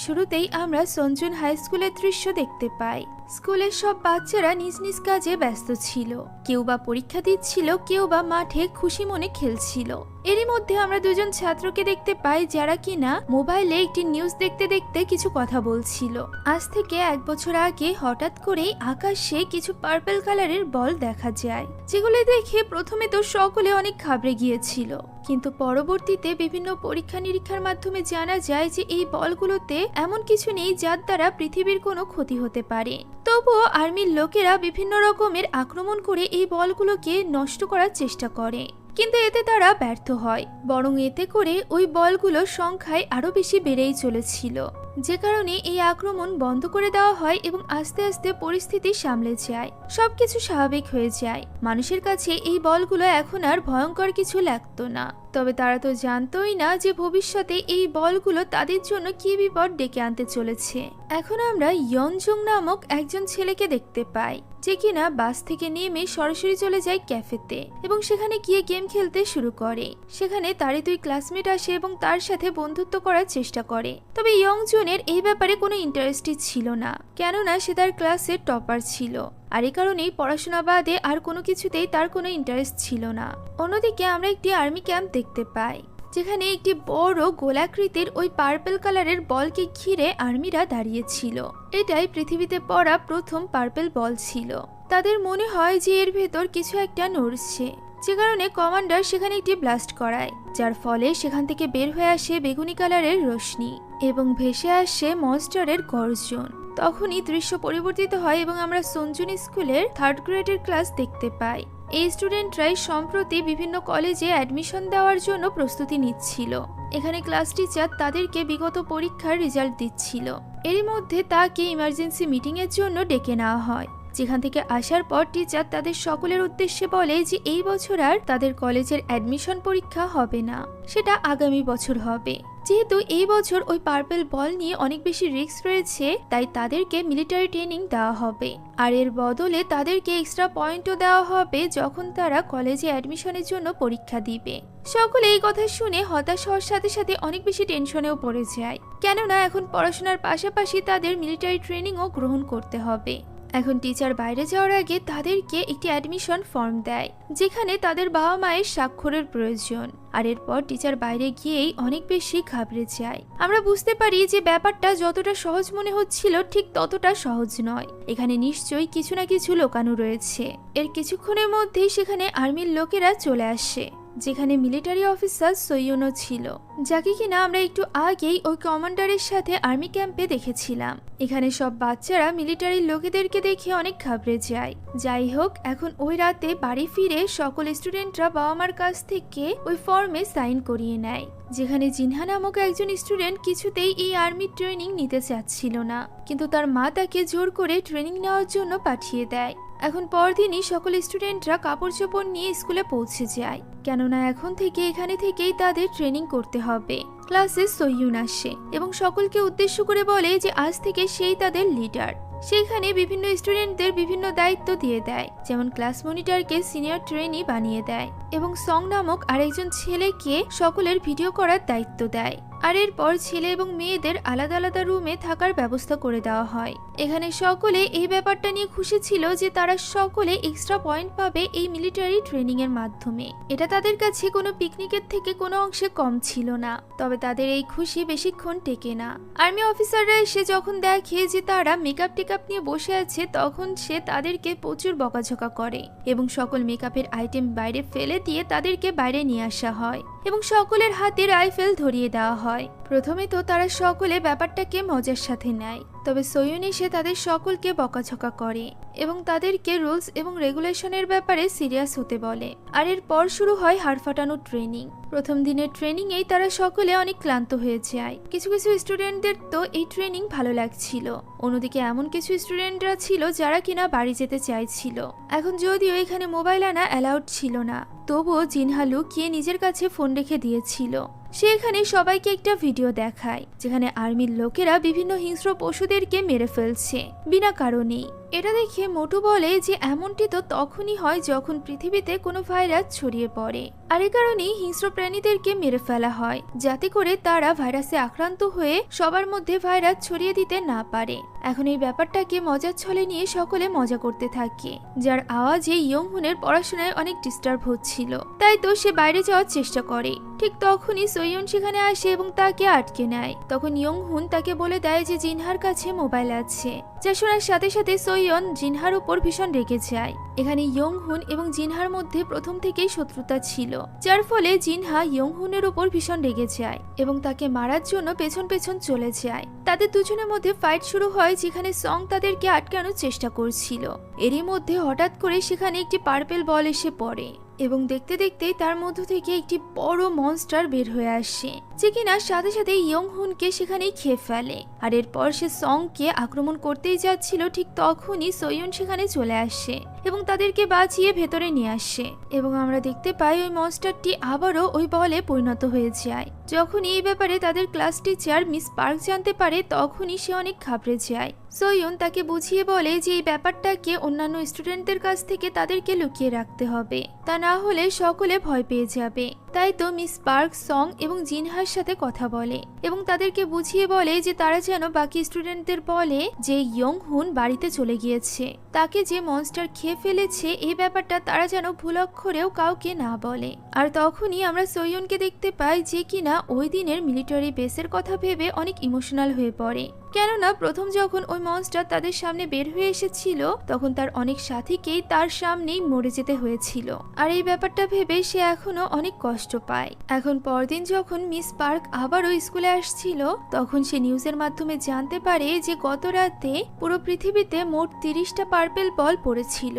শুরুতেই আমরা সঞ্জুন হাই স্কুলের দৃশ্য দেখতে পাই। স্কুলের সব বাচ্চারা নিজ নিজ কাজে ব্যস্ত ছিল, কেউ বা পরীক্ষা দিচ্ছিল, কেউ বা মাঠে খুশি মনে খেলছিল। এরই মধ্যে আমরা দুজন ছাত্রকে দেখতে পাই যারা কিনা মোবাইলে একটি নিউজ দেখতে দেখতে কিছু কথা বলছিল। আজ থেকে 1 বছর আগে হঠাৎ করেই আকাশে কিছু পার্পল কালারের বল দেখা যায়, যেগুলো দেখে প্রথমে তো সকলে অনেক ঘাবড়ে গিয়েছিল, কিন্তু পরবর্তীতে বিভিন্ন পরীক্ষা নিরীক্ষার মাধ্যমে জানা যায় যে এই বলগুলোতে এমন কিছু নেই যার দ্বারা পৃথিবীর কোনো ক্ষতি হতে পারে। তবুও আর্মির লোকেরা বিভিন্ন রকমের আক্রমণ করে এই বলগুলোকে নষ্ট করার চেষ্টা করে, কিন্তু এতে তারা ব্যর্থ হয়, বরং এতে করে ওই বলগুলোর সংখ্যায় আরো বেশি বেড়েই চলেছিল, যে কারণে এই আক্রমণ বন্ধ করে দেওয়া হয় এবং আস্তে আস্তে পরিস্থিতি সামলে যায়, সবকিছু স্বাভাবিক হয়ে যায়। মানুষের কাছে এই বলগুলো এখন আর ভয়ঙ্কর কিছু লাগতো না, তবে তারা তো জানতোই না যে ভবিষ্যতে এই বলগুলো তাদের জন্য কি বিপদ ডেকে আনতে চলেছে। এখন আমরা ইয়নজুং নামক একজন ছেলেকে দেখতে পাই, যে কিনা বাস থেকে নেমে সরাসরি চলে যায় ক্যাফেতে এবং সেখানে গিয়ে গেম খেলতে শুরু করে। সেখানে তারই 2 ক্লাসমেট আসে এবং তার সাথে বন্ধুত্ব করার চেষ্টা করে, তবে ইয়ংজুনের এই ব্যাপারে কোনো ইন্টারেস্টই ছিল না, কেননা সে তার ক্লাসের টপার ছিল, আর এই কারণেই পড়াশোনা বাদে আর কোনো কিছুতেই তার কোনো ইন্টারেস্ট ছিল না। অন্যদিকে আমরা একটি আর্মি ক্যাম্প দেখতে পাই, যেখানে একটি বড় গোলাকৃতির ওই পার্পল কালারের বলকে ঘিরে আর্মিরা দাঁড়িয়েছিল। এটাই পৃথিবীতে পড়া প্রথম পার্পল বল ছিল। তাদের মনে হয় যে এর ভেতর কিছু একটা নড়ছে, যে কারণে কমান্ডার সেখানে একটি ব্লাস্ট করায়, যার ফলে সেখান থেকে বের হয়ে আসে বেগুনি কালারের রশ্মি এবং ভেসে আসে মনস্টারের গর্জন। তখনই দৃশ্য পরিবর্তিত হয় এবং আমরা সঞ্জুন স্কুলের 3rd গ্রেডের ক্লাস দেখতে পাই। এই স্টুডেন্টরাই সম্প্রতি বিভিন্ন কলেজে অ্যাডমিশন দেওয়ার জন্য প্রস্তুতি নিচ্ছিল। এখানে ক্লাস টিচার তাদেরকে বিগত পরীক্ষার রেজাল্ট দিচ্ছিল। এরই মধ্যে তাকে ইমার্জেন্সি মিটিং এর জন্য ডেকে নেওয়া হয়, যেখান থেকে আসার পর টিচার তাদের সকলের উদ্দেশ্যে বলে যে এই বছর আর তাদের কলেজের অ্যাডমিশন পরীক্ষা হবে না, সেটা আগামী বছর হবে। যেহেতু এই বছর ওই পার্পল বল নিয়ে অনেক বেশি রিস্ক রয়েছে, তাই তাদেরকে মিলিটারি ট্রেনিং দেওয়া হবে, আর এর বদলে তাদেরকে এক্সট্রা পয়েন্টও দেওয়া হবে যখন তারা কলেজে অ্যাডমিশনের জন্য পরীক্ষা দিবে। সকলে এই কথা শুনে হতাশ হওয়ার সাথে সাথে অনেক বেশি টেনশনেও পড়ে যায়, কেননা এখন পড়াশোনার পাশাপাশি তাদের মিলিটারি ট্রেনিংও গ্রহণ করতে হবে। এখন টিচার বাইরে যাওয়ার আগে তাদেরকে একটি অ্যাডমিশন ফর্ম দেয়, যেখানে তাদের বাবা মায়ের স্বাক্ষরের প্রয়োজন, আর এরপর টিচার বাইরে গিয়েই অনেক বেশি ঘাবড়ে যায়। আমরা বুঝতে পারি যে ব্যাপারটা যতটা সহজ মনে হচ্ছিল ঠিক ততটা সহজ নয়, এখানে নিশ্চয়ই কিছু না কিছু লুকানো রয়েছে। এর কিছুক্ষণের মধ্যেই সেখানে আর্মির লোকেরা চলে আসে, যেখানে মিলিটারি অফিসার সৈয়নো ছিল, যাকে কিনা আমরা একটু আগেই ওই কমান্ডারের সাথে আর্মি ক্যাম্পে দেখেছিলাম। এখানে সব বাচ্চারা মিলিটারি লোকেদেরকে দেখে অনেক ঘাবড়ে যায়। যাই হোক, এখন ওই রাতে বাড়ি ফিরে সকল স্টুডেন্টরা বাবা মার কাছ থেকে ওই ফর্মে সাইন করিয়ে নেয়, যেখানে জিনহা নামক একজন স্টুডেন্ট কিছুতেই এই আর্মি ট্রেনিং নিতে চাচ্ছিল না, কিন্তু তার মা তাকে জোর করে ট্রেনিং নেওয়ার জন্য পাঠিয়ে দেয়। এখন পরদিনই সকল স্টুডেন্টরা কাপড় চোপড় নিয়ে স্কুলে পৌঁছে যায়, কেননা এখন থেকে এখানে থেকেই তাদের ট্রেনিং করতে হবে। ক্লাসে সৈয়ুন আসে এবং সকলকে উদ্দেশ্য করে বলে যে আজ থেকে সেই তাদের লিডার। সেখানে বিভিন্ন স্টুডেন্টদের বিভিন্ন দায়িত্ব দিয়ে দেয়, যেমন ক্লাস মনিটরকে সিনিয়র ট্রেনি বানিয়ে দেয় এবং সং নামক আরেকজন ছেলেকে সকলের ভিডিও করার দায়িত্ব দেয়। আর এরপর ছেলে এবং মেয়েদের আলাদা আলাদা রুমে থাকার ব্যবস্থা করে দেওয়া হয়। এখানে সকলে এই ব্যাপারটা নিয়ে খুশি ছিল যে তারা সকলে এক্সট্রা পয়েন্ট পাবে এই মিলিটারি ট্রেনিং এর মাধ্যমে। এটা তাদের কাছে কোনো পিকনিকের থেকে কোনো অংশে কম ছিল না, তবে তাদের এই খুশি বেশিক্ষণ টেকে না। আর্মি অফিসাররা এসে যখন দেখে যে তারা মেকআপ টেকআপ নিয়ে বসে আছে, তখন সে তাদেরকে প্রচুর বকাঝকা করে এবং সকল মেকআপের আইটেম বাইরে ফেলে দিয়ে তাদেরকে বাইরে নিয়ে আসা হয় এবং সকলের হাতে রাইফেল ধরিয়ে দেওয়া হয়। প্রথমে তো তারা সকলে ব্যাপারটাকে মজার সাথে নেয়, তবে সৈয়ন এসে তাদের সকলকে বকাঝকা করে এবং তাদেরকে রুলস এবং রেগুলেশনের ব্যাপারে সিরিয়াস হতে বলে। আর এরপর শুরু হয় হাড় ফাটানো ট্রেনিং। প্রথম দিনের ট্রেনিং এই তারা সকলে অনেক ক্লান্ত হয়ে যায়। কিছু কিছু স্টুডেন্টদের তো এই ট্রেনিং ভালো লাগছিল, অন্যদিকে এমন কিছু স্টুডেন্টরা ছিল যারা কিনা বাড়ি যেতে চাইছিল। এখন যদিও এখানে মোবাইল আনা অ্যালাউড ছিল না, তবুও জিনহা লুকিয়ে নিজের কাছে ফোন রেখে দিয়েছিল। সে এখানে সবাইকে একটা ভিডিও দেখায়, যেখানে আর্মির লোকেরা বিভিন্ন হিংস্র পশুদেরকে মেরে ফেলছে বিনা কারণেই। এটা দেখে মোটু বলে যে এমনটি তো তখনই হয় যখন পৃথিবীতে কোনো ভাইরাস ছড়িয়ে পড়ে, আর এই কারণেই হিংস্র প্রাণীদেরকে মেরে ফেলা হয়, যাতে করে তারা ভাইরাসে আক্রান্ত হয়ে সবার মধ্যে ভাইরাস ছড়িয়ে দিতে না পারে। এখন এই ব্যাপারটাকে মজার ছলে নিয়ে সকলে মজা করতে থাকে, যার আওয়াজে ইয়ংহুনের পড়াশোনায় অনেক ডিস্টার্ব হচ্ছিল। তাই তো সে বাইরে যাওয়ার চেষ্টা করে। ঠিক তখনই সোয়ন সেখানে আসে এবং তাকে আটকে নেয়। তখন ইয়ংহুন তাকে বলে দেয় যে জিনহার কাছে মোবাইল আছে, যা শোনার সাথে সাথে সোয়ন জিনহার উপর ভীষণ রেগে যায়। এখানে ইয়ংহুন এবং জিনহার মধ্যে প্রথম থেকেই শত্রুতা ছিল, যার ফলে জিনহা ইয়ংহুনের উপর ভীষণ রেগে যায় এবং তাকে মারার জন্য পেছন পেছন চলে যায়। তাদের দুজনের মধ্যে ফাইট শুরু হয়, যেখানে সং তাদেরকে আটকানোর চেষ্টা করছিল। এরই মধ্যে হঠাৎ করে সেখানে একটি পার্পেল বল এসে পড়ে এবং দেখতে দেখতেই তার মধ্য থেকে একটি বড় মনস্টার বের হয়ে আসে, যে কিনা সাথে সাথে ইয়ংহুনকে সেখানেই খেয়ে ফেলে। আর এরপর সে সংকে আক্রমণ করতেই যাচ্ছিল, ঠিক তখনই সোয়ন সেখানে চলে আসে এবং তাদেরকে বাঁচিয়ে ভেতরে নিয়ে আসে। এবং আমরা দেখতে পাই ওই মনস্টারটি আবারও ওই বলে পরিণত হয়ে যায়। যখন এই ব্যাপারে তাদের ক্লাস টিচার মিস পার্ক জানতে পারে, তখনই সে অনেক ঘাবড়ে যায়। সোয়ন তাকে বুঝিয়ে বলে যে এই ব্যাপারটাকে অন্যান্য স্টুডেন্টদের কাছ থেকে তাদেরকে লুকিয়ে রাখতে হবে, তা না হলে সকলে ভয় পেয়ে যাবে। তাই তো মিস পার্ক সং এবং জিনহার সাথে কথা বলে এবং তাদেরকে বুঝিয়ে বলে যে তারা যেন বাকি স্টুডেন্টদের বলে যে ইয়ংহুন বাড়িতে চলে গিয়েছে, তাকে যে মনস্টার খেয়ে ফেলেছে এই ব্যাপারটা তারা যেন ভুল অক্ষরেও কাউকে না বলে। আর তখনই আমরা সোয়নকে দেখতে পাই, যে কিনা ওই দিনের মিলিটারি বেসের কথা ভেবে অনেক ইমোশনাল হয়ে পড়ে। কেননা প্রথম যখন ওই মনস্টার তাদের সামনে বের হয়ে এসেছিল, তখন তার অনেক সাথীকেই তার সামনেই মরে যেতে হয়েছিল। আর এই ব্যাপারটা ভেবে সে এখনো অনেক কষ্ট পায়। এখন পরদিন যখন মিস পার্ক আবারও স্কুলে আসছিল, তখন সে নিউজের মাধ্যমে জানতে পারে যে গত রাতে পুরো পৃথিবীতে মোট 30টা পার্পেল বল পড়েছিল।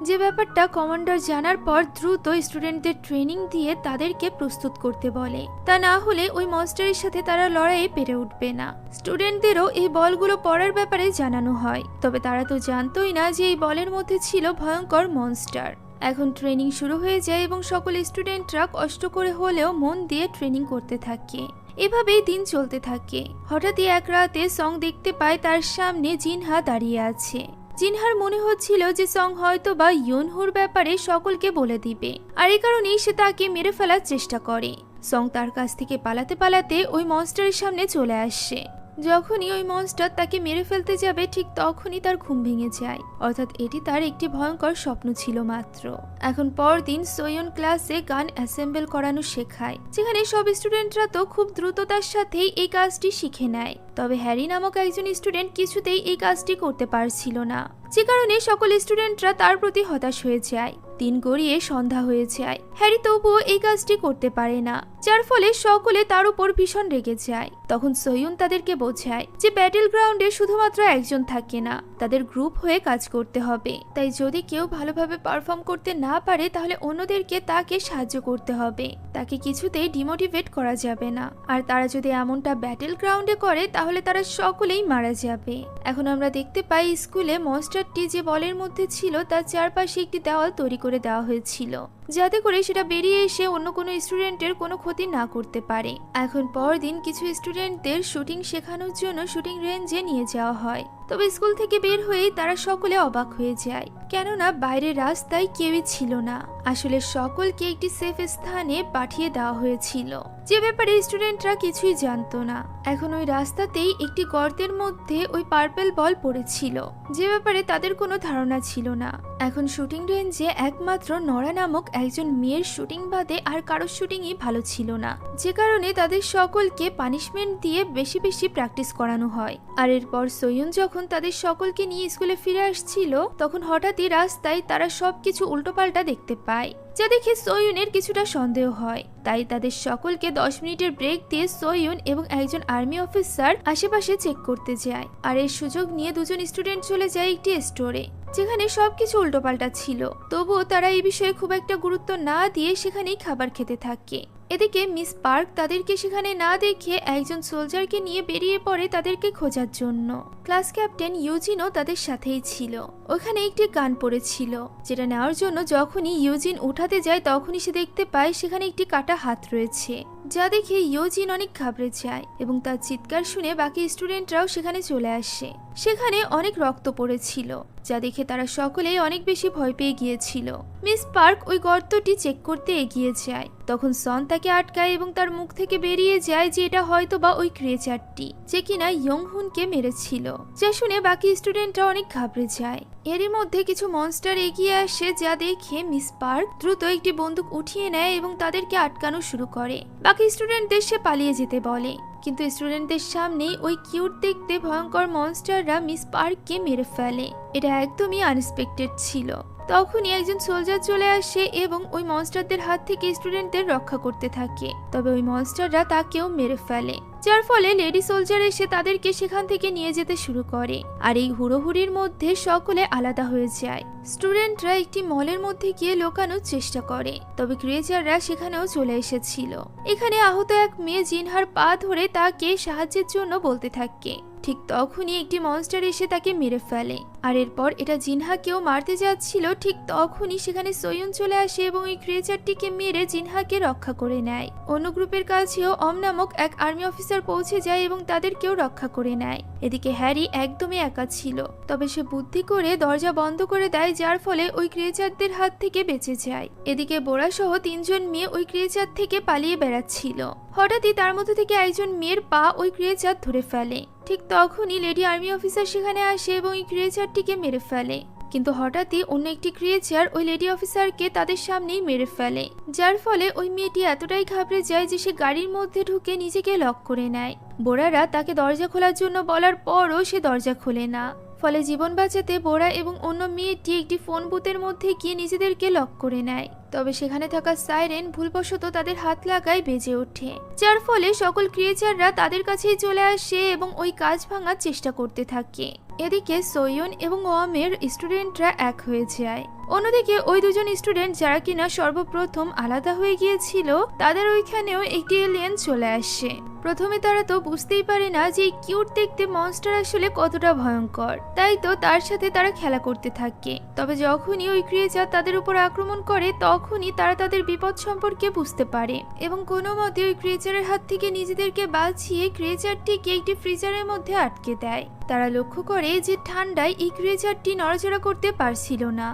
যে ব্যাপারটা কমান্ডার জানার পর দ্রুত স্টুডেন্টদের ট্রেনিং দিয়ে তাদেরকে প্রস্তুত করতে বলে, তা না হলে ওই মনস্টারের সাথে তারা লড়াইয়ে পেরে উঠবে না। স্টুডেন্টদেরও এই বলগুলো পড়ার ব্যাপারে জানানো হয়, তবে তারা তো জানতোই না যে এই বলের মধ্যে ছিল ভয়ঙ্কর মনস্টার। এখন ট্রেনিং শুরু হয়ে যায় এবং সকল স্টুডেন্টরা কষ্ট করে হলেও মন দিয়ে ট্রেনিং করতে থাকে। এভাবেই দিন চলতে থাকে। হঠাৎই এক রাতে সং দেখতে পায় তার সামনে জিনহা দাঁড়িয়ে আছে। জিনহার মনে হচ্ছিল যে সং হয়তো বা ইয়নহুর ব্যাপারে সকলকে বলে দিবে, আর এই কারণেই সে তাকে মেরে ফেলার চেষ্টা করে। সং তার কাছ থেকে পালাতে পালাতে ওই মনস্টারের সামনে চলে আসে। যখনই ওই মনস্টার তাকে মেরে ফেলতে যাবে, ঠিক তখনই তার ঘুম ভেঙে যায়, অর্থাৎ এটি তার একটি ভয়ঙ্কর স্বপ্ন ছিল মাত্র। এখন পরদিন সোয়ন ক্লাসে গান অ্যাসেম্বল করানো শেখায়, যেখানে সব স্টুডেন্টরা তো খুব দ্রুততার সাথেই এই কাজটি শিখে নেয়। তবে হ্যারি নামক একজন স্টুডেন্ট কিছুতেই এই কাজটি করতে পারছিল না, যে কারণে সকল স্টুডেন্টরা তার প্রতি হতাশ হয়ে যায়। দিন গড়িয়ে সন্ধ্যা হয়ে যায়, হ্যারি তবুও এই কাজটি করতে পারে না, যার ফলে সকলে তার উপর ভীষণ রেগে যায়। তখন সোয়ুন তাদেরকে বোঝায় যে ব্যাটেল গ্রাউন্ডে শুধুমাত্র একজন থাকে না, তাদের গ্রুপ হয়ে কাজ করতে হবে। তাই যদি কেউ ভালোভাবে পারফর্ম করতে না পারে, তাহলে অন্যদেরকে তাকে সাহায্য করতে হবে, তাকে কিছুতেই ডিমোটিভেট করা যাবে না। আর তারা যদি এমনটা ব্যাটেল গ্রাউন্ডে করে, তাহলে তারা সকলেই মারা যাবে। এখন আমরা দেখতে পাই স্কুলে মনস্টারটি যে বলের মধ্যে ছিল, তার চারপাশে একটি দেওয়াল তৈরি করে দেওয়া হয়েছিল, যাতে করে সেটা বেরিয়ে এসে অন্য কোনো স্টুডেন্টের কোনো ক্ষতি না করতে পারে। এখন পরদিন কিছু স্টুডেন্টদের শুটিং শেখানোর জন্য শুটিং রেঞ্জে নিয়ে যাওয়া হয়। তবে স্কুল থেকে বের হয়েই তারা সকলে অবাক হয়ে যায়, কেননা বাইরের রাস্তায় কেউই ছিল না। আসলে সকলকে একটি সেফ স্থানে পাঠিয়ে দেওয়া হয়েছিল, যে ব্যাপারে স্টুডেন্টরা কিছুই জানতো না। এখন ওই রাস্তাতেই একটি গর্তের মধ্যে ওই পার্পেল বল পড়েছিল, যে ব্যাপারে তাদের কোনো ধারণা ছিল না। এখন শুটিং রেঞ্জে একমাত্র নরা নামক একজন মেয়ের শুটিং বাদে আর কারোর শুটিংই ভালো ছিল না, যে কারণে তাদের সকলকে পানিশমেন্ট দিয়ে বেশি বেশি প্র্যাকটিস করানো হয়। আর এরপর সোয়ুন যখন তাদের সকলকে নিয়ে স্কুলে ফিরে আসছিল, তখন হঠাৎই রাস্তায় তারা সবকিছু উল্টোপাল্টা দেখতে পায়, যা দেখে সোয়ুনের কিছুটা সন্দেহ হয়। তাই তাদের সকলকে 10 মিনিটের ব্রেক দিয়ে সোয়ুন এবং একজন আর্মি অফিসার আশেপাশে চেক করতে যায়। আর এর সুযোগ নিয়ে দুজন স্টুডেন্ট চলে যায় একটি স্টোরে, যেখানে সবকিছু উল্টোপাল্টা ছিল। তবুও তারা এই বিষয়ে খুব একটা গুরুত্ব না দিয়ে সেখানেই খাবার খেতে থাকে। এদিকে মিস পার্ক তাদেরকে সেখানে না দেখে একজন সোলজারকে নিয়ে বেরিয়ে পড়ে তাদেরকে খোঁজার জন্য। ক্লাস ক্যাপ্টেন ইউজিনও তাদের সাথেই ছিল। ওখানে একটি গান পড়েছিল, যেটা নেওয়ার জন্য যখনই ইউজিন উঠাতে যায়, তখনই সে দেখতে পায় সেখানে একটি কাটা হাত রয়েছে, যা দেখে ইয়োজিন অনেক ঘাবড়ে যায় এবং তার চিৎকার শুনে বাকি স্টুডেন্টরাও সেখানে চলে আসে। সেখানে অনেক রক্ত পড়েছিল, যা দেখে তারা সকলেই অনেক বেশি ভয় পেয়ে গিয়েছিল। মিস পার্ক ওই গর্তটি চেক করতে এগিয়ে যায়, তখন সন তাকে আটকায় এবং তার মুখ থেকে বেরিয়ে যায় যে এটা হয়তো বা ওই ক্রিয়েচারটি যে কিনা ইয়ংহুনকে মেরেছিল, যা শুনে বাকি স্টুডেন্টরা অনেক ঘাবড়ে যায়। এরই মধ্যে কিছু মনস্টার এগিয়ে আসে, যা দেখে মিস পার্ক দ্রুত একটি বন্দুক উঠিয়ে নেয় এবং তাদেরকে আটকানো শুরু করে। বাকি স্টুডেন্টদের সে পালিয়ে যেতে বলে, কিন্তু স্টুডেন্টদের সামনেই ওই কিউট দেখতে ভয়ঙ্কর মনস্টাররা মিস পার্ককে মেরে ফেলে। এটা একদমই আনএক্সপেক্টেড ছিল। তখনই একজন সোলজার চলে আসে এবং ওই মনস্টারদের হাত থেকে স্টুডেন্টদের রক্ষা করতে থাকে, তবে ওই মনস্টাররা তাকেও মেরে ফেলে, যার ফলে লেডি সোলজার এসে তাদেরকে সেখান থেকে নিয়ে যেতে শুরু করে। আর এই হুড়োহুড়ির মধ্যে সকলে আলাদা হয়ে যায়। স্টুডেন্টরা একটি মলের মধ্যে গিয়ে লুকানোর চেষ্টা করে, তবে ক্রিয়েচাররা সেখানেও চলে এসেছিল। এখানে আহত এক মেয়ে জিনহার পা ধরে তাকে সাহায্যের জন্য বলতে থাকে। ঠিক তখনই একটি মনস্টার এসে তাকে মেরে ফেলে, আর এরপর এটা জিনহাকেও মারতে যাচ্ছিল। ঠিক তখনই সেখানে সোয়ুন চলে আসে এবং ওই ক্রিয়েচারটিকে মেরে জিনহাকে রক্ষা করে নেয়। অন্য গ্রুপের কাছেও অম নামক এক আর্মি অফিসার পৌঁছে যায় এবং তাদেরকেও রক্ষা করে নেয়। এদিকে হ্যারি একদমই একা ছিল, তবে সে বুদ্ধি করে দরজা বন্ধ করে দেয়, যার ফলে ওই ক্রিয়েচারদের হাত থেকে বেঁচে যায়। এদিকে বোরা সহ 3 জন মেয়ে ওই ক্রিয়েচার থেকে পালিয়ে বেড়াচ্ছিল। হঠাৎই তার মধ্যে থেকে একজন মেয়ের পা ওই ক্রিয়েচার ধরে ফেলে। ঠিক তখনই লেডি আর্মি অফিসার সেখানে আসে এবং ওই ক্রিয়েচারটিকে মেরে ফেলে, কিন্তু হঠাৎই অন্য একটি ক্রিয়েচার ওই লেডি অফিসারকে তাদের সামনেই মেরে ফেলে, যার ফলে ওই মেয়েটি এতটাই ঘাবড়ে যায় যে সে গাড়ির মধ্যে ঢুকে নিজেকে লক করে নেয়। বোরারা তাকে দরজা খোলার জন্য বলার পরও সে দরজা খোলে না, ফলে জীবন বাঁচাতে বোরা এবং অন্য মেয়েটি একটি ফোন বুথের মধ্যে গিয়ে নিজেদেরকে লক করে নেয়। তবে সেখানে থাকা সাইরেন ভুলবশত তাদের হাত লাগায় বেজে ওঠে, যার ফলে সকল ক্রিয়েচাররা তাদের কাছেই চলে আসে এবং ওই কাঁচ ভাঙার চেষ্টা করতে থাকে। এদিকে সোয়ুন এবং ওয়ামের স্টুডেন্টরা এক হয়ে যায়। অন্যদিকে ওই দুজন স্টুডেন্ট যারা কিনা সর্বপ্রথম আলাদা হয়ে গিয়েছিল, তাদের ওইখানেও একটি এলিয়েন চলে আসে। প্রথমে তারা তো বুঝতেই পারে না যে কিউট দেখতে মনস্টার আসলে কতটা ভয়ঙ্কর, তাই তো তার সাথে তারা খেলা করতে থাকে। তবে যখনই ওই ক্রিয়েচার তাদের উপর আক্রমণ করে, তখনই তারা তাদের বিপদ সম্পর্কে বুঝতে পারে এবং কোনো মতে ওই ক্রিয়েচারের হাত থেকে নিজেদেরকে বাঁচিয়ে ক্রিয়েচারটিকে একটি ফ্রিজারের মধ্যে আটকে দেয়। তারা লক্ষ্য করে যে ঠান্ডায় এই ক্রিয়েচারটি নড়াচড়া করতে পারছিল না।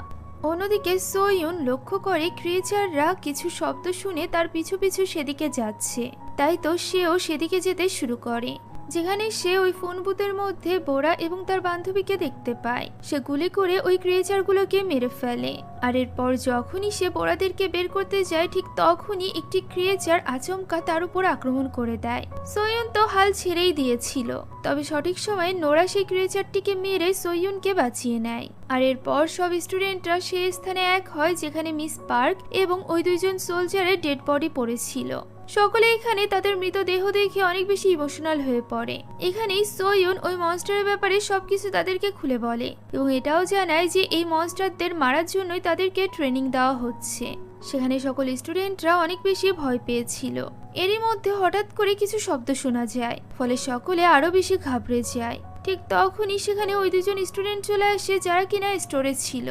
অন্যদিকে সোয়ুন লক্ষ্য করে ক্রিয়েচাররা কিছু শব্দ শুনে তার পিছু পিছু সেদিকে যাচ্ছে, তাই তো সেও সেদিকে যেতে শুরু করে, যেখানে সে ওই ফোন বুথের মধ্যে বোরা এবং তার বান্ধবীকে দেখতে পায়। সে গুলি করে ওই ক্রিয়েচারগুলোকে মেরে ফেলে, আর এরপর যখনই সে বোরাদেরকে বের করতে যায়, ঠিক তখনই একটি ক্রিয়েচার আচমকা তার উপর আক্রমণ করে দেয়। সোয়ুন তো হাল ছেড়েই দিয়েছিল, তবে সঠিক সময়ে নোরা সেই ক্রিয়েচারটিকে মেরে সোয়ুনকে বাঁচিয়ে নেয়। আর এরপর সব স্টুডেন্টরা সেই স্থানে এক হয় যেখানে মিস পার্ক এবং ওই 2 জন সোলজারের ডেড বডি পড়েছিল। সকলে এখানে তাদের মৃতদেহ দেখে অনেক বেশি ইমোশনাল হয়ে পড়ে। এখানেই সোয়ুন ওই মনস্টারের ব্যাপারে সবকিছু তাদেরকে খুলে বলে এবং এটাও জানায় যে এই মনস্টারদের মারার জন্যই তাদেরকে ট্রেনিং দেওয়া হচ্ছে। সেখানে সকল স্টুডেন্টরা অনেক বেশি ভয় পেয়েছিল। এরই মধ্যে হঠাৎ করে কিছু শব্দ শোনা যায়, ফলে সকলে আরো বেশি ঘাবড়ে যায়। ঠিক তখনই সেখানে ওই 2 জন স্টুডেন্ট চলে আসে যারা কিনা স্টোরে ছিল,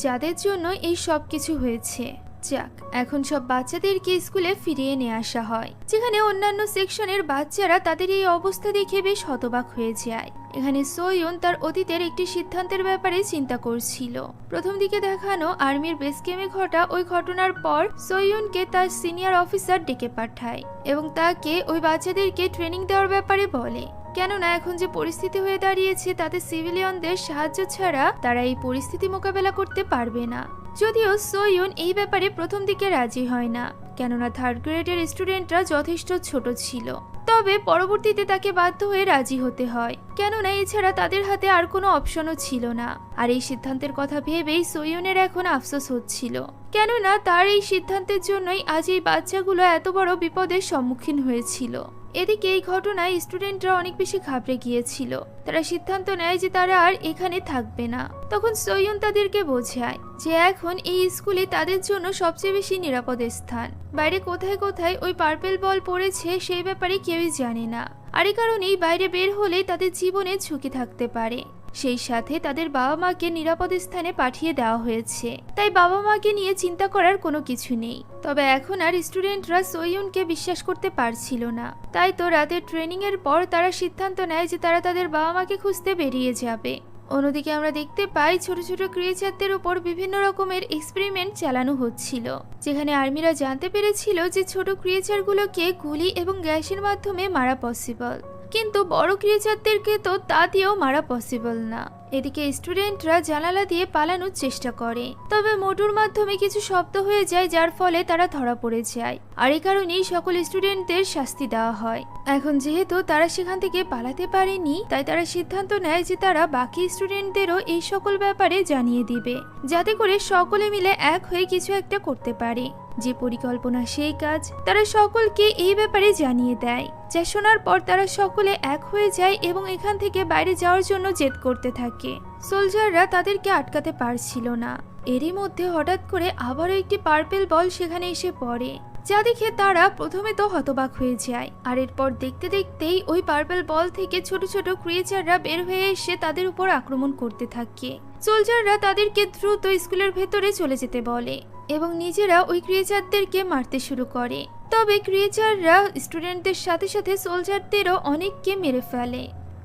যাদের জন্য এই সব কিছু হয়েছে। যাক, এখন সব বাচ্চাদেরকে স্কুলে ফিরিয়ে নিয়ে আসা হয়, যেখানে অন্যান্য সেকশনের বাচ্চারা তাদের এই অবস্থা দেখে বেশ হতবাক হয়ে যায়। এখানে সোয়ুন তার অতীতের একটি সিদ্ধান্তের ব্যাপারে চিন্তা করছিল। প্রথম দিকে দেখানো আর্মির বেস ক্যাম্পে ঘটা ওই ঘটনার পর সোয়ুনকে তার সিনিয়র অফিসার ডেকে পাঠায় এবং তাকে ওই বাচ্চাদেরকে ট্রেনিং দেওয়ার ব্যাপারে বলে, কেননা এখন যে পরিস্থিতি হয়ে দাঁড়িয়েছে তাতে সিভিলিয়নদের সাহায্য ছাড়া তারা এই পরিস্থিতি মোকাবেলা করতে পারবে না। যদিও সোয়ুন এই ব্যাপারে প্রথম দিকে রাজি হয় না, কেননা 3rd গ্রেডের স্টুডেন্টরা যথেষ্ট ছোট ছিল, তবে পরবর্তীতে তাকে বাধ্য হয়ে রাজি হতে হয়, কেননা এছাড়া তাদের হাতে আর কোনো অপশনও ছিল না। আর এই সিদ্ধান্তের কথা ভেবেই সোয়ুনের এখন আফসোস হচ্ছিল, কেননা তার এই সিদ্ধান্তের জন্যই আজ এই বাচ্চাগুলো এত বড় বিপদের সম্মুখীন হয়েছিল। এদিকে এই ঘটনায় স্টুডেন্টরা অনেক বেশি ঘাবড়ে গিয়েছিল। তারা সিদ্ধান্ত নেয় যে তারা আর এখানে থাকবে না। তখন সোয়ুন তাদেরকে বোঝায় যে এখন এই স্কুলে তাদের জন্য সবচেয়ে বেশি নিরাপদ স্থান। বাইরে কোথায় কোথায় ওই পার্পেল বল পড়েছে সেই ব্যাপারে কেউই জানে না, আর এই কারণেই বাইরে বের হলে তাদের জীবনে ঝুঁকি থাকতে পারে। সেই সাথে তাদের বাবা মাকে নিরাপদ স্থানে পাঠিয়ে দেওয়া হয়েছে, তাই বাবা মাকে নিয়ে চিন্তা করার কোনো কিছু নেই। তবে এখন আর স্টুডেন্টরা সোইউনকে বিশ্বাস করতে পারছিল না, তাই তো রাতের ট্রেনিং এর পর তারা সিদ্ধান্ত নেয় যে তারা তাদের বাবা মাকে খুঁজতে বেরিয়ে যাবে। অন্যদিকে আমরা দেখতে পাই ছোট ছোট ক্রিয়েচারদের উপর বিভিন্ন রকমের এক্সপেরিমেন্ট চালানো হচ্ছিল, যেখানে আর্মিরা জানতে পেরেছিল যে ছোট ক্রিয়েচারগুলোকে গুলি এবং গ্যাসের মাধ্যমে মারা পসিবল, কিন্তু বড় ক্রিয়েচারদেরকে তো তা দিয়েও মারা পসিবল না। এদিকে স্টুডেন্টরা জানালা দিয়ে পালানোর চেষ্টা করে, তবে মোটুর মাধ্যমে কিছু শব্দ হয়ে যায় যার ফলে তারা ধরা পড়ে যায়, আর এই কারণেই সকল স্টুডেন্টদের শাস্তি দেওয়া হয়। এখন যেহেতু তারা সেখান থেকে পালাতে পারেনি, তাই তারা সিদ্ধান্ত নেয় যে তারা বাকি স্টুডেন্টদেরও এই সকল ব্যাপারে জানিয়ে দিবে, যাতে করে সকলে মিলে এক হয়ে কিছু একটা করতে পারে। যে পরিকল্পনা সেই কাজ, তারা সকলকে এই ব্যাপারে জানিয়ে দেয়, যা শোনার পর তারা সকলে এক হয়ে যায় এবং এখান থেকে বাইরে যাওয়ার জন্য জেদ করতে থাকে। সোলজাররা তাদেরকে আটকাতে পারছিল না। এরই মধ্যে হঠাৎ করে আবারও একটি পার্পেল বল সেখানে এসে পড়ে, যা দেখে তারা প্রথমে তো হতবাক হয়ে যায়, আর এরপর দেখতে দেখতেই ওই পার্পেল বল থেকে ছোট ছোট ক্রিয়েচাররা বের হয়ে এসে তাদের উপর আক্রমণ করতে থাকে। সোলজাররা তাদেরকে দ্রুত স্কুলের ভেতরে চলে যেতে বলে এবং নিজেরা ওই ক্রিয়েচারদেরকে মারতে শুরু করে। তবে ক্রিয়েচাররা স্টুডেন্টদের সাথে সাথে সোলজারদেরও অনেককে মেরে ফেলে।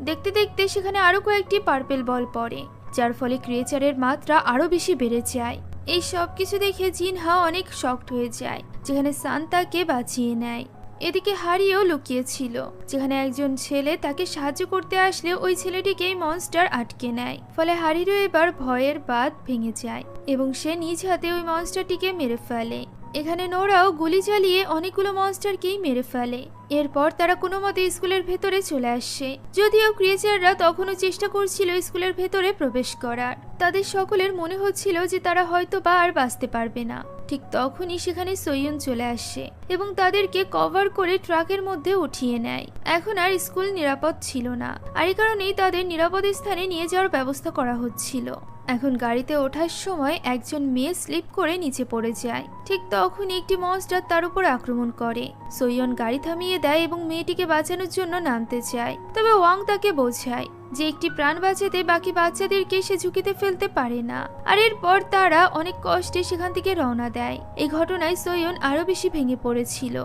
দেখতে দেখতে সেখানে আরো কয়েকটি পার্পেল বল পড়ে, যার ফলে ক্রিয়েচারের মাত্রা আরো বেশি বেড়ে যায়। এই সব কিছু দেখে জিনহা অনেক শকড হয়ে যায়, যেখানে সান তাকে বাঁচিয়ে নেয়। এদিকে হারিও লুকিয়েছিল, যেখানে একজন ছেলে তাকে সাহায্য করতে আসলে ওই ছেলেটিকেই মনস্টার আটকে নেয়, ফলে হারিরও এবার ভয়ের বাঁধ ভেঙে যায় এবং সে নিজ হাতে ওই মনস্টারটিকে মেরে ফেলে। এখানে নোরাও গুলি চালিয়ে অনেকগুলো মনস্টারকেই মেরে ফেলে। এরপর তারা কোনো মতে স্কুলের ভেতরে চলে আসে, যদিও ক্রিয়েচাররা তখনও চেষ্টা করছিল স্কুলের ভেতরে প্রবেশ করার। তাদের সকলের মনে হচ্ছিল যে তারা হয়তো বা আর বাঁচতে পারবে না। ঠিক তখনই সেখানে সোইয়ুন চলে আসে এবং তাদেরকে কভার করে ট্রাকের মধ্যে উঠিয়ে নেয়। এখন আর স্কুল নিরাপদ ছিল না, আর এই কারণেই তাদের নিরাপদ স্থানে নিয়ে যাওয়ার ব্যবস্থা করা হচ্ছিল। এখন গাড়িতে ওঠার সময় একজন মেয়ে স্লিপ করে নিচে পড়ে যায়। ঠিক তখনই একটি মনস্টার তার উপর আক্রমণ করে। সোইয়ুন গাড়ি থামিয়ে দেয় এবং মেয়েটিকে বাঁচানোর জন্য নামতে চায়, তবে ওয়াং তাকে বোঝায় যে একটি প্রাণ বাঁচাতে বাকি বাচ্চাদেরকে সে ঝুঁকিতে ফেলতে পারে না। আর এরপর তারা অনেক কষ্টে সেখান থেকে রওনা দেয়। এই ঘটনায় সোইয়ুন আরো বেশি ভেঙে পড়েছিল।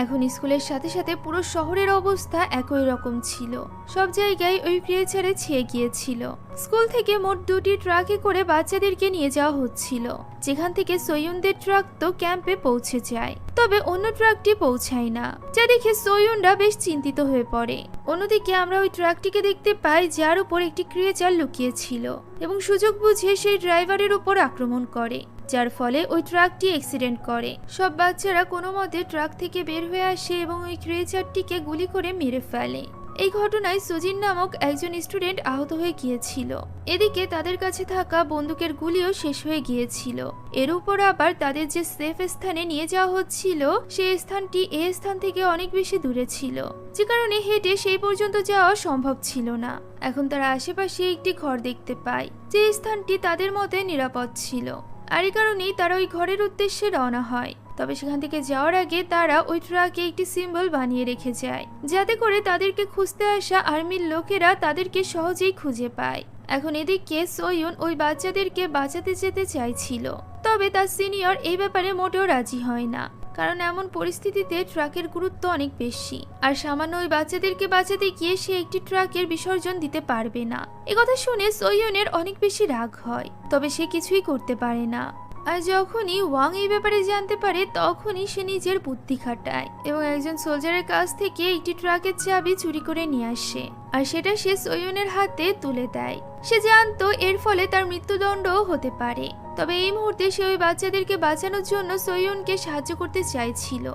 এখন স্কুলের সাথে সাথে পুরো শহরের অবস্থা একই রকম ছিল, সব জায়গায় ওই ক্রিয়েচারে ছেয়ে গিয়েছিল। স্কুল থেকে মোট 2টি ট্রাকে করে বাচ্চাদেরকে নিয়ে যাওয়া হচ্ছিল, যেখান থেকে সোইয়ুনদের ট্রাক তো ক্যাম্পে পৌঁছে যায়, তবে অন্য ট্রাকটি পৌঁছায় না, যা দেখে সোইয়ুনরা বেশ চিন্তিত হয়ে পড়ে। অন্যদিকে আমরা ওই ট্রাকটিকে দেখতে পাই যার উপর একটি ক্রিয়েচার লুকিয়েছিল এবং সুযোগ বুঝে সেই ড্রাইভারের উপর আক্রমণ করে, যার ফলে ওই ট্রাকটি অ্যাক্সিডেন্ট করে। সব বাচ্চারা কোনো মতে ট্রাক থেকে বের হয়ে আসে এবং ওই ক্রিয়েচারটিকে গুলি করে মেরে ফেলে। এই ঘটনায় সুজিন নামক একজন স্টুডেন্ট আহত হয়ে গিয়েছিল। এদিকে তাদের কাছে থাকা বন্দুকের গুলিও শেষ হয়ে গিয়েছিল। এর উপর আবার তাদের যে সেফ স্থানে নিয়ে যাওয়া হচ্ছিল সেই স্থানটি এই স্থান থেকে অনেক বেশি দূরে ছিল, যে কারণে হেঁটে সেই পর্যন্ত যাওয়া সম্ভব ছিল না। এখন তারা আশেপাশে একটি ঘর দেখতে পায়, যে স্থানটি তাদের মতে নিরাপদ ছিল, আর এই কারণেই তারা ওই ঘরের উদ্দেশ্যে রওনা হয়। তবে সেখান থেকে যাওয়ার আগে তারা ওই ট্রাকে একটি সিম্বল বানিয়ে রেখে যায়, যাতে করে তাদেরকে খুঁজতে আসা আর্মির লোকেরা তাদেরকে সহজেই খুঁজে পায়। এখন এদিকে সোইয়ুন ওই বাচ্চাদেরকে বাঁচাতে যেতে চাইছিল, তবে তার সিনিয়র এই ব্যাপারে মোটেও রাজি হয় না, কারণ এমন পরিস্থিতিতে ট্রাকের গুরুত্ব অনেক বেশি, আর সামান্য ওই বাচ্চাদেরকে বাঁচাতে গিয়ে সে একটি ট্রাকের বিসর্জন দিতে পারবে না। একথা শুনে সোইয়ুনের অনেক বেশি রাগ হয়, তবে সে কিছুই করতে পারে না। আর যখনই ওয়াং এই ব্যাপারে জানতে পারে, তখনই সে নিজের বুদ্ধি খাটায় এবং একজন সোলজারের কাছ থেকে একটি ট্রাকের চাবি চুরি করে নিয়ে আসে, আর সেটা সে সোইয়ুনের হাতে তুলে দেয়। সে জানতো এর ফলে তার মৃত্যুদণ্ডও হতে পারে, তবে এই মুহূর্তে সে ওই বাচ্চাদেরকে বাঁচানোর জন্য সোইয়ুনকে সাহায্য করতে চাইছিল।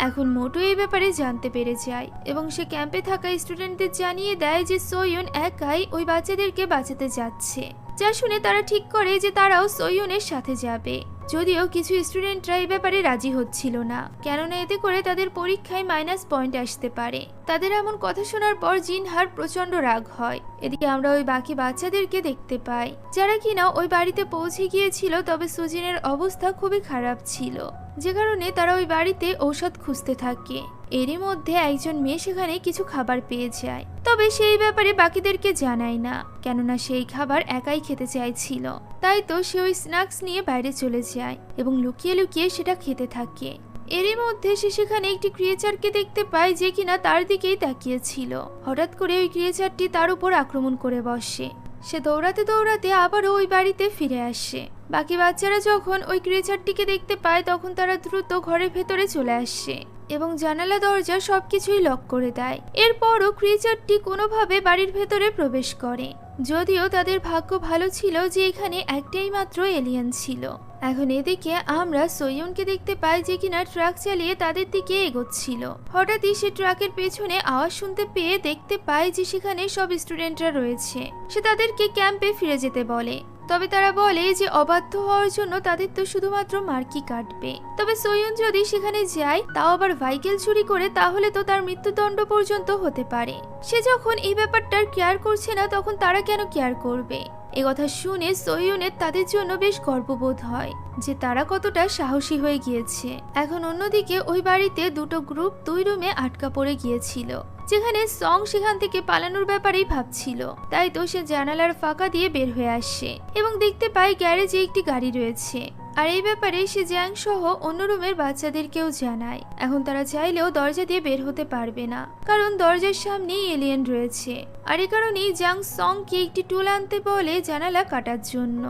এখন মোটো এই ব্যাপারে জানতে পেরে যায় এবং সে ক্যাম্পে থাকা স্টুডেন্টদের জানিয়ে দেয় যে সোইয়ুন একাই ওই বাচ্চাদেরকে বাঁচাতে যাচ্ছে, যা শুনে তারা ঠিক করে যে তারাও সোইয়ুনের সাথে যাবে। যদিও কিছু স্টুডেন্টরা এই ব্যাপারে রাজি হচ্ছিল না, কেননা এতে করে তাদের পরীক্ষায় মাইনাস পয়েন্ট আসতে পারে। তাদের এমন কথা শোনার পর জিনহার প্রচন্ড রাগ হয়। এদিকে আমরা ওই বাকি বাচ্চাদেরকে দেখতে পাই যারা কিনা ওই বাড়িতে পৌঁছে গিয়েছিল, তবে সুজিনের অবস্থা খুবই খারাপ ছিল, যে কারণে তারা ওই বাড়িতে ঔষধ খুঁজতে থাকে। এরই মধ্যে একজন মেয়ে সেখানে কিছু খাবার পেয়ে যায়, তবে সেই ব্যাপারে বাকিদেরকে জানায় না, কেননা সেই খাবার একাই খেতে চাইছিল। তাই তো সে ওই স্ন্যাক্স নিয়ে বাইরে চলে যায় এবং লুকিয়ে লুকিয়ে সেটা খেতে থাকে। এরই মধ্যে সে সেখানে একটি ক্রিয়েচারকে দেখতে পায় যে কিনা তার দিকেই তাকিয়েছিল। হঠাৎ করে ওই ক্রিয়েচারটি তার উপর আক্রমণ করে বসে। সে দৌড়াতে দৌড়াতে আবারও ওই বাড়িতে ফিরে আসে। বাকি বাচ্চারা যখন ওই ক্রিয়েচারটিকে দেখতে পায় তখন তারা দ্রুত ঘরের ভেতরে চলে আসে এবং জানালা দরজা সবকিছুই লক করে দেয়। এরপরও ক্রিয়েচারটি কোনোভাবে বাড়ির ভেতরে প্রবেশ করে, যদিও তাদের ভাগ্য ভালো ছিল যে এখানে একটাই মাত্র এলিয়েন ছিল। এখন এদিকে আমরা সৈয়নকে দেখতে পাই যে কিনা ট্রাক চালিয়ে তাদের দিকে এগোচ্ছিল। হঠাৎই সে ট্রাকের পেছনে আওয়াজ শুনতে পেয়ে দেখতে পায় যে সেখানে সব স্টুডেন্টরা রয়েছে। সে তাদেরকে ক্যাম্পে ফিরে যেতে বলে, তবে তারা বলে যে অবাধ্য হওয়ার জন্য তাদের তো শুধুমাত্র মার্কি কাটবে। তবে সৈয়ন যদি সেখানে যায় তাও আবার ভাইকেল চুরি করে, তাহলে তো তার মৃত্যুদণ্ড পর্যন্ত হতে পারে। সে যখন এই ব্যাপারটার কেয়ার করছে না তখন তারা কেন কেয়ার করবে? কথা শুনে সৈয়নের তাদের জন্য বেশ গর্ববোধ হয় যে তারা কতটা সাহসী হয়ে গিয়েছে। এখন অন্যদিকে ওই বাড়িতে দুটো গ্রুপ দুই রুমে আটকা পড়ে গিয়েছিল, যেখানে সং সেখান থেকে পালানোর ব্যাপারেই ভাবছিল। তাই তো সে জানালার ফাঁকা দিয়ে বের হয়ে আসে এবং দেখতে পায় গ্যারেজে একটি গাড়ি রয়েছে। আর এই ব্যাপারে সে জ্যাং সহ অন্য রুমের বাচ্চাদেরকেও জানায়। এখন তারা চাইলেও দরজা দিয়ে বের হতে পারবে না, কারণ দরজার সামনেই এলিয়েন রয়েছে। আর এই কারণেই জ্যাং সংকে একটি টুল আনতে বলে জানালা কাটার জন্য।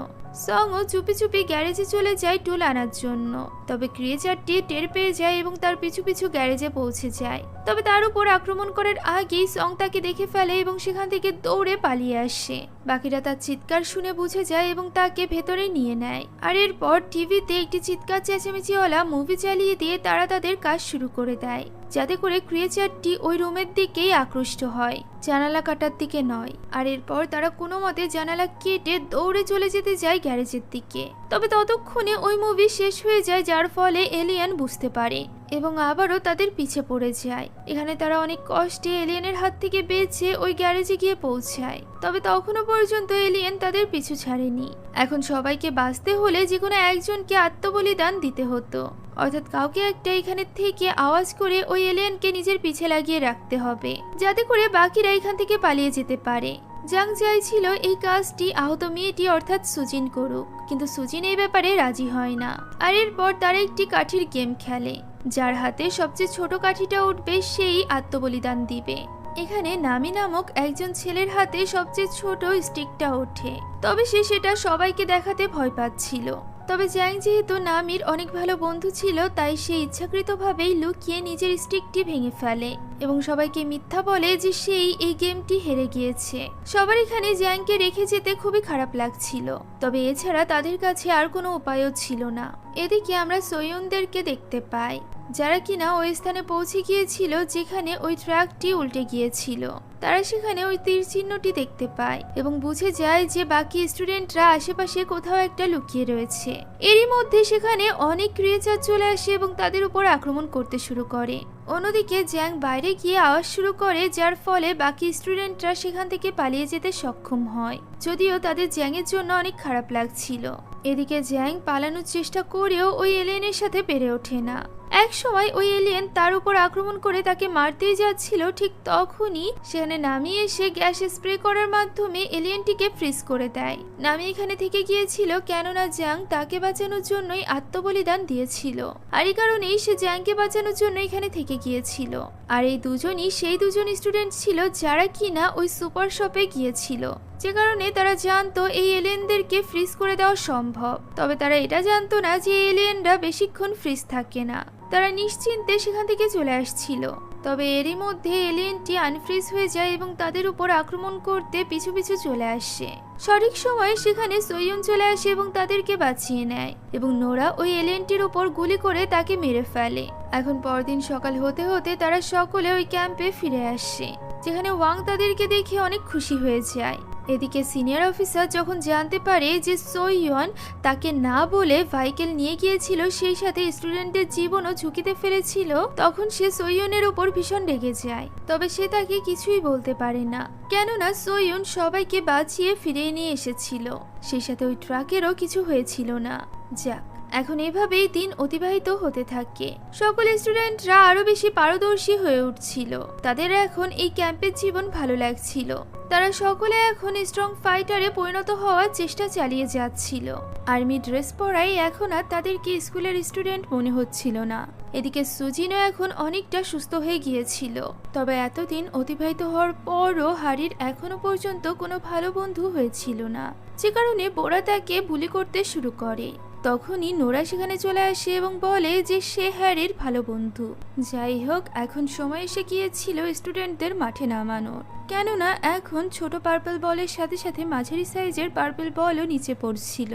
সং-ও চুপি চুপি গ্যারেজে চলে যায় টুল আনার জন্য। তবে ক্রিয়েচারটি টের পেয়ে যায় এবং তার পিছু পিছু গ্যারেজে পৌঁছে যায়। তবে তার উপর আক্রমণ করার আগেই সং তাকে দেখে ফেলে এবং সেখান থেকে দৌড়ে পালিয়ে আসে। বাকিরা তার চিৎকার শুনে বুঝে যায় এবং তাকে ভেতরে নিয়ে নেয়। আর এরপর টিভিতে একটি চিৎকার চেঁচামেচিওয়ালা মুভি চালিয়ে দিয়ে তারা তাদের কাজ শুরু করে দেয়, যাতে করে ক্রিয়েচারটি ওই রুমের দিকেই আকৃষ্ট হয়, জানালা কাটার দিকে নয়। আর এরপর তারা কোনো মতে জানালা কেটে দৌড়ে চলে যেতে যায় গ্যারেজের দিকে। তবে ততক্ষণে ওই মুভি শেষ হয়ে যায়, যার ফলে এলিয়েন বুঝতে পারে এবং আবারও তাদের পিছে পড়ে যায়। এখানে তারা অনেক কষ্টে এলিয়েনের হাত থেকে বেঁচে ওই গ্যারেজে গিয়ে পৌঁছায়। তবে তখনও পর্যন্ত এলিয়েন তাদের পিছু ছাড়েনি। এখন সবাইকে বাঁচতে হলে যে কোনো একজনকে আত্মবলিদান দিতে হতো, অর্থাৎ কাউকে একটা এখানে থেকে আওয়াজ করে ওই এলিয়েনকে নিজের পিছে লাগিয়ে রাখতে হবে, যাতে করে বাকিরা এখান থেকে পালিয়ে যেতে পারে। জাং চাইছিল এই কাজটি আহত মেয়েটি অর্থাৎ সুজিন করুক, কিন্তু সুজিন এই ব্যাপারে রাজি হয় না। আর এরপর তারা একটি কাঠির গেম খেলে, যার হাতে সবচেয়ে ছোট কাঠিটা উঠবে সেই আত্মবলিদান দিবে। এখানে নামি নামক একজন ছেলের হাতে সবচেয়ে ছোট স্টিকটা ওঠে, তবে সে সেটা সবাইকে দেখাতে ভয় পাচ্ছিল। তবে জ্যাং যেহেতু নামির অনেক ভালো বন্ধু ছিল, তাই সে ইচ্ছাকৃতভাবেই লুকিয়ে নিজের স্টিকটি ভেঙে ফেলে এবং সবাইকে মিথ্যা বলে যে সেই এই গেমটি হেরে গিয়েছে। সবার এখানে জ্যাংকে রেখে যেতে খুবই খারাপ লাগছিল, তবে এছাড়া তাদের কাছে আর কোনো উপায়ও ছিল না। এদিকে আমরা সৈয়নদেরকে দেখতে পাই, যারা কিনা ওই স্থানে পৌঁছে গিয়েছিল যেখানে ওই ট্রাকটি উল্টে গিয়েছিল। তারা সেখানে ওই তীর চিহ্নটি দেখতে পায় এবং বুঝে যায় যে বাকি স্টুডেন্টরা আশেপাশে কোথাও একটা লুকিয়ে রয়েছে। এরই মধ্যে সেখানে অনেক ক্রিয়েচার চলে আসে এবং তাদের উপর আক্রমণ করতে শুরু করে। অন্যদিকে জ্যাং বাইরে গিয়ে আওয়াজ শুরু করে, যার ফলে বাকি স্টুডেন্টরা সেখান থেকে পালিয়ে যেতে সক্ষম হয়, যদিও তাদের জ্যাংয়ের জন্য অনেক খারাপ লাগছিল। এদিকে জ্যাং পালানোর চেষ্টা করেও ওই এলিয়েনের সাথে পেরে ওঠে না। এক সময় ওই এলিয়েন তার উপর আক্রমণ করে তাকে মারতেই যাচ্ছিল, ঠিক তখনই সেখানে নামি এসে গ্যাস স্প্রে করার মাধ্যমে এলিয়েনটিকে ফ্রিজ করে দেয়। নামি এখানে থেকে গিয়েছিল কেননা জ্যাং তাকে বাঁচানোর জন্যই আত্মবলিদান দিয়েছিল, আর এই কারণেই সে জ্যাংকে বাঁচানোর জন্য এখানে থেকে গিয়েছিল। আর এই দুজনই সেই দুজন স্টুডেন্ট ছিল যারা কিনা ওই সুপার শপে গিয়েছিল, যে কারণে তারা জানতো এই এলিয়েনদেরকে ফ্রিজ করে দেওয়া সম্ভব। তবে তারা এটা জানতো না যে এলিয়েনরা বেশিক্ষণ ফ্রিজ থাকে না। তারা নিশ্চিন্তে সেখান থেকে চলে আসছিল। তবে এরই মধ্যে এলিয়েনটি আনফ্রিজ হয়ে যায় এবং তাদের উপর আক্রমণ করতে পিছু পিছু চলে আসে। সঠিক সময়ে সেখানে সৈয়ন চলে আসে এবং তাদেরকে বাঁচিয়ে নেয় এবং নোরা ওই এলিয়েনটির উপর গুলি করে তাকে মেরে ফেলে। এখন পরদিন সকাল হতে হতে তারা সকলে ওই ক্যাম্পে ফিরে আসে, যেখানে ওয়াং তাদেরকে দেখে অনেক খুশি হয়ে যায়। এদিকে সিনিয়র অফিসার যখন জানতে পারে যে সোইয়ন তাকে না বলে ভাইকেল নিয়ে গিয়েছিল, সেই সাথে স্টুডেন্টের জীবনও ঝুঁকিতে ফেলেছিল, তখন সে সোইয়নের উপর ভীষণ রেগে যায়। তবে সে তাকে কিছুই বলতে পারে না, কেননা সোইয়ন সবাইকে বাঁচিয়ে ফিরিয়ে নিয়ে এসেছিল। সেই সাথে ওই ট্রাকেরও কিছু হয়েছিল না। যাক, এখন এভাবেই দিন অতিবাহিত হতে থাকে। সকল স্টুডেন্টরা আরো বেশি পারদর্শী হয়ে উঠছিল। তাদের এখন এই ক্যাম্পের জীবন ভালো লাগছিল। তারা সকলে এখন স্ট্রং ফাইটারে পরিণত হওয়ার চেষ্টা চালিয়ে যাচ্ছিল। আর্মি ড্রেস পরাই এখন আর তাদেরকে স্কুলের স্টুডেন্ট মনে হচ্ছিল না। এদিকে সুজিনও এখন অনেকটা সুস্থ হয়ে গিয়েছিল। তবে এতদিন অতিবাহিত হওয়ার পরও হারির এখনো পর্যন্ত কোনো ভালো বন্ধু হয়েছিল না, যে কারণে বোরা তাকে বুলি করতে শুরু করে। তখনই নোরা সেখানে চলে আসে এবং বলে যে সে হ্যারির ভালো বন্ধু। যাই হোক, এখন সময় এসে গিয়েছিল স্টুডেন্টদের মাঠে নামানোর, কেননা এখন ছোট পার্পল বলের সাথে সাথে মাঝারি সাইজের পার্পল বলও নিচে পড়ছিল,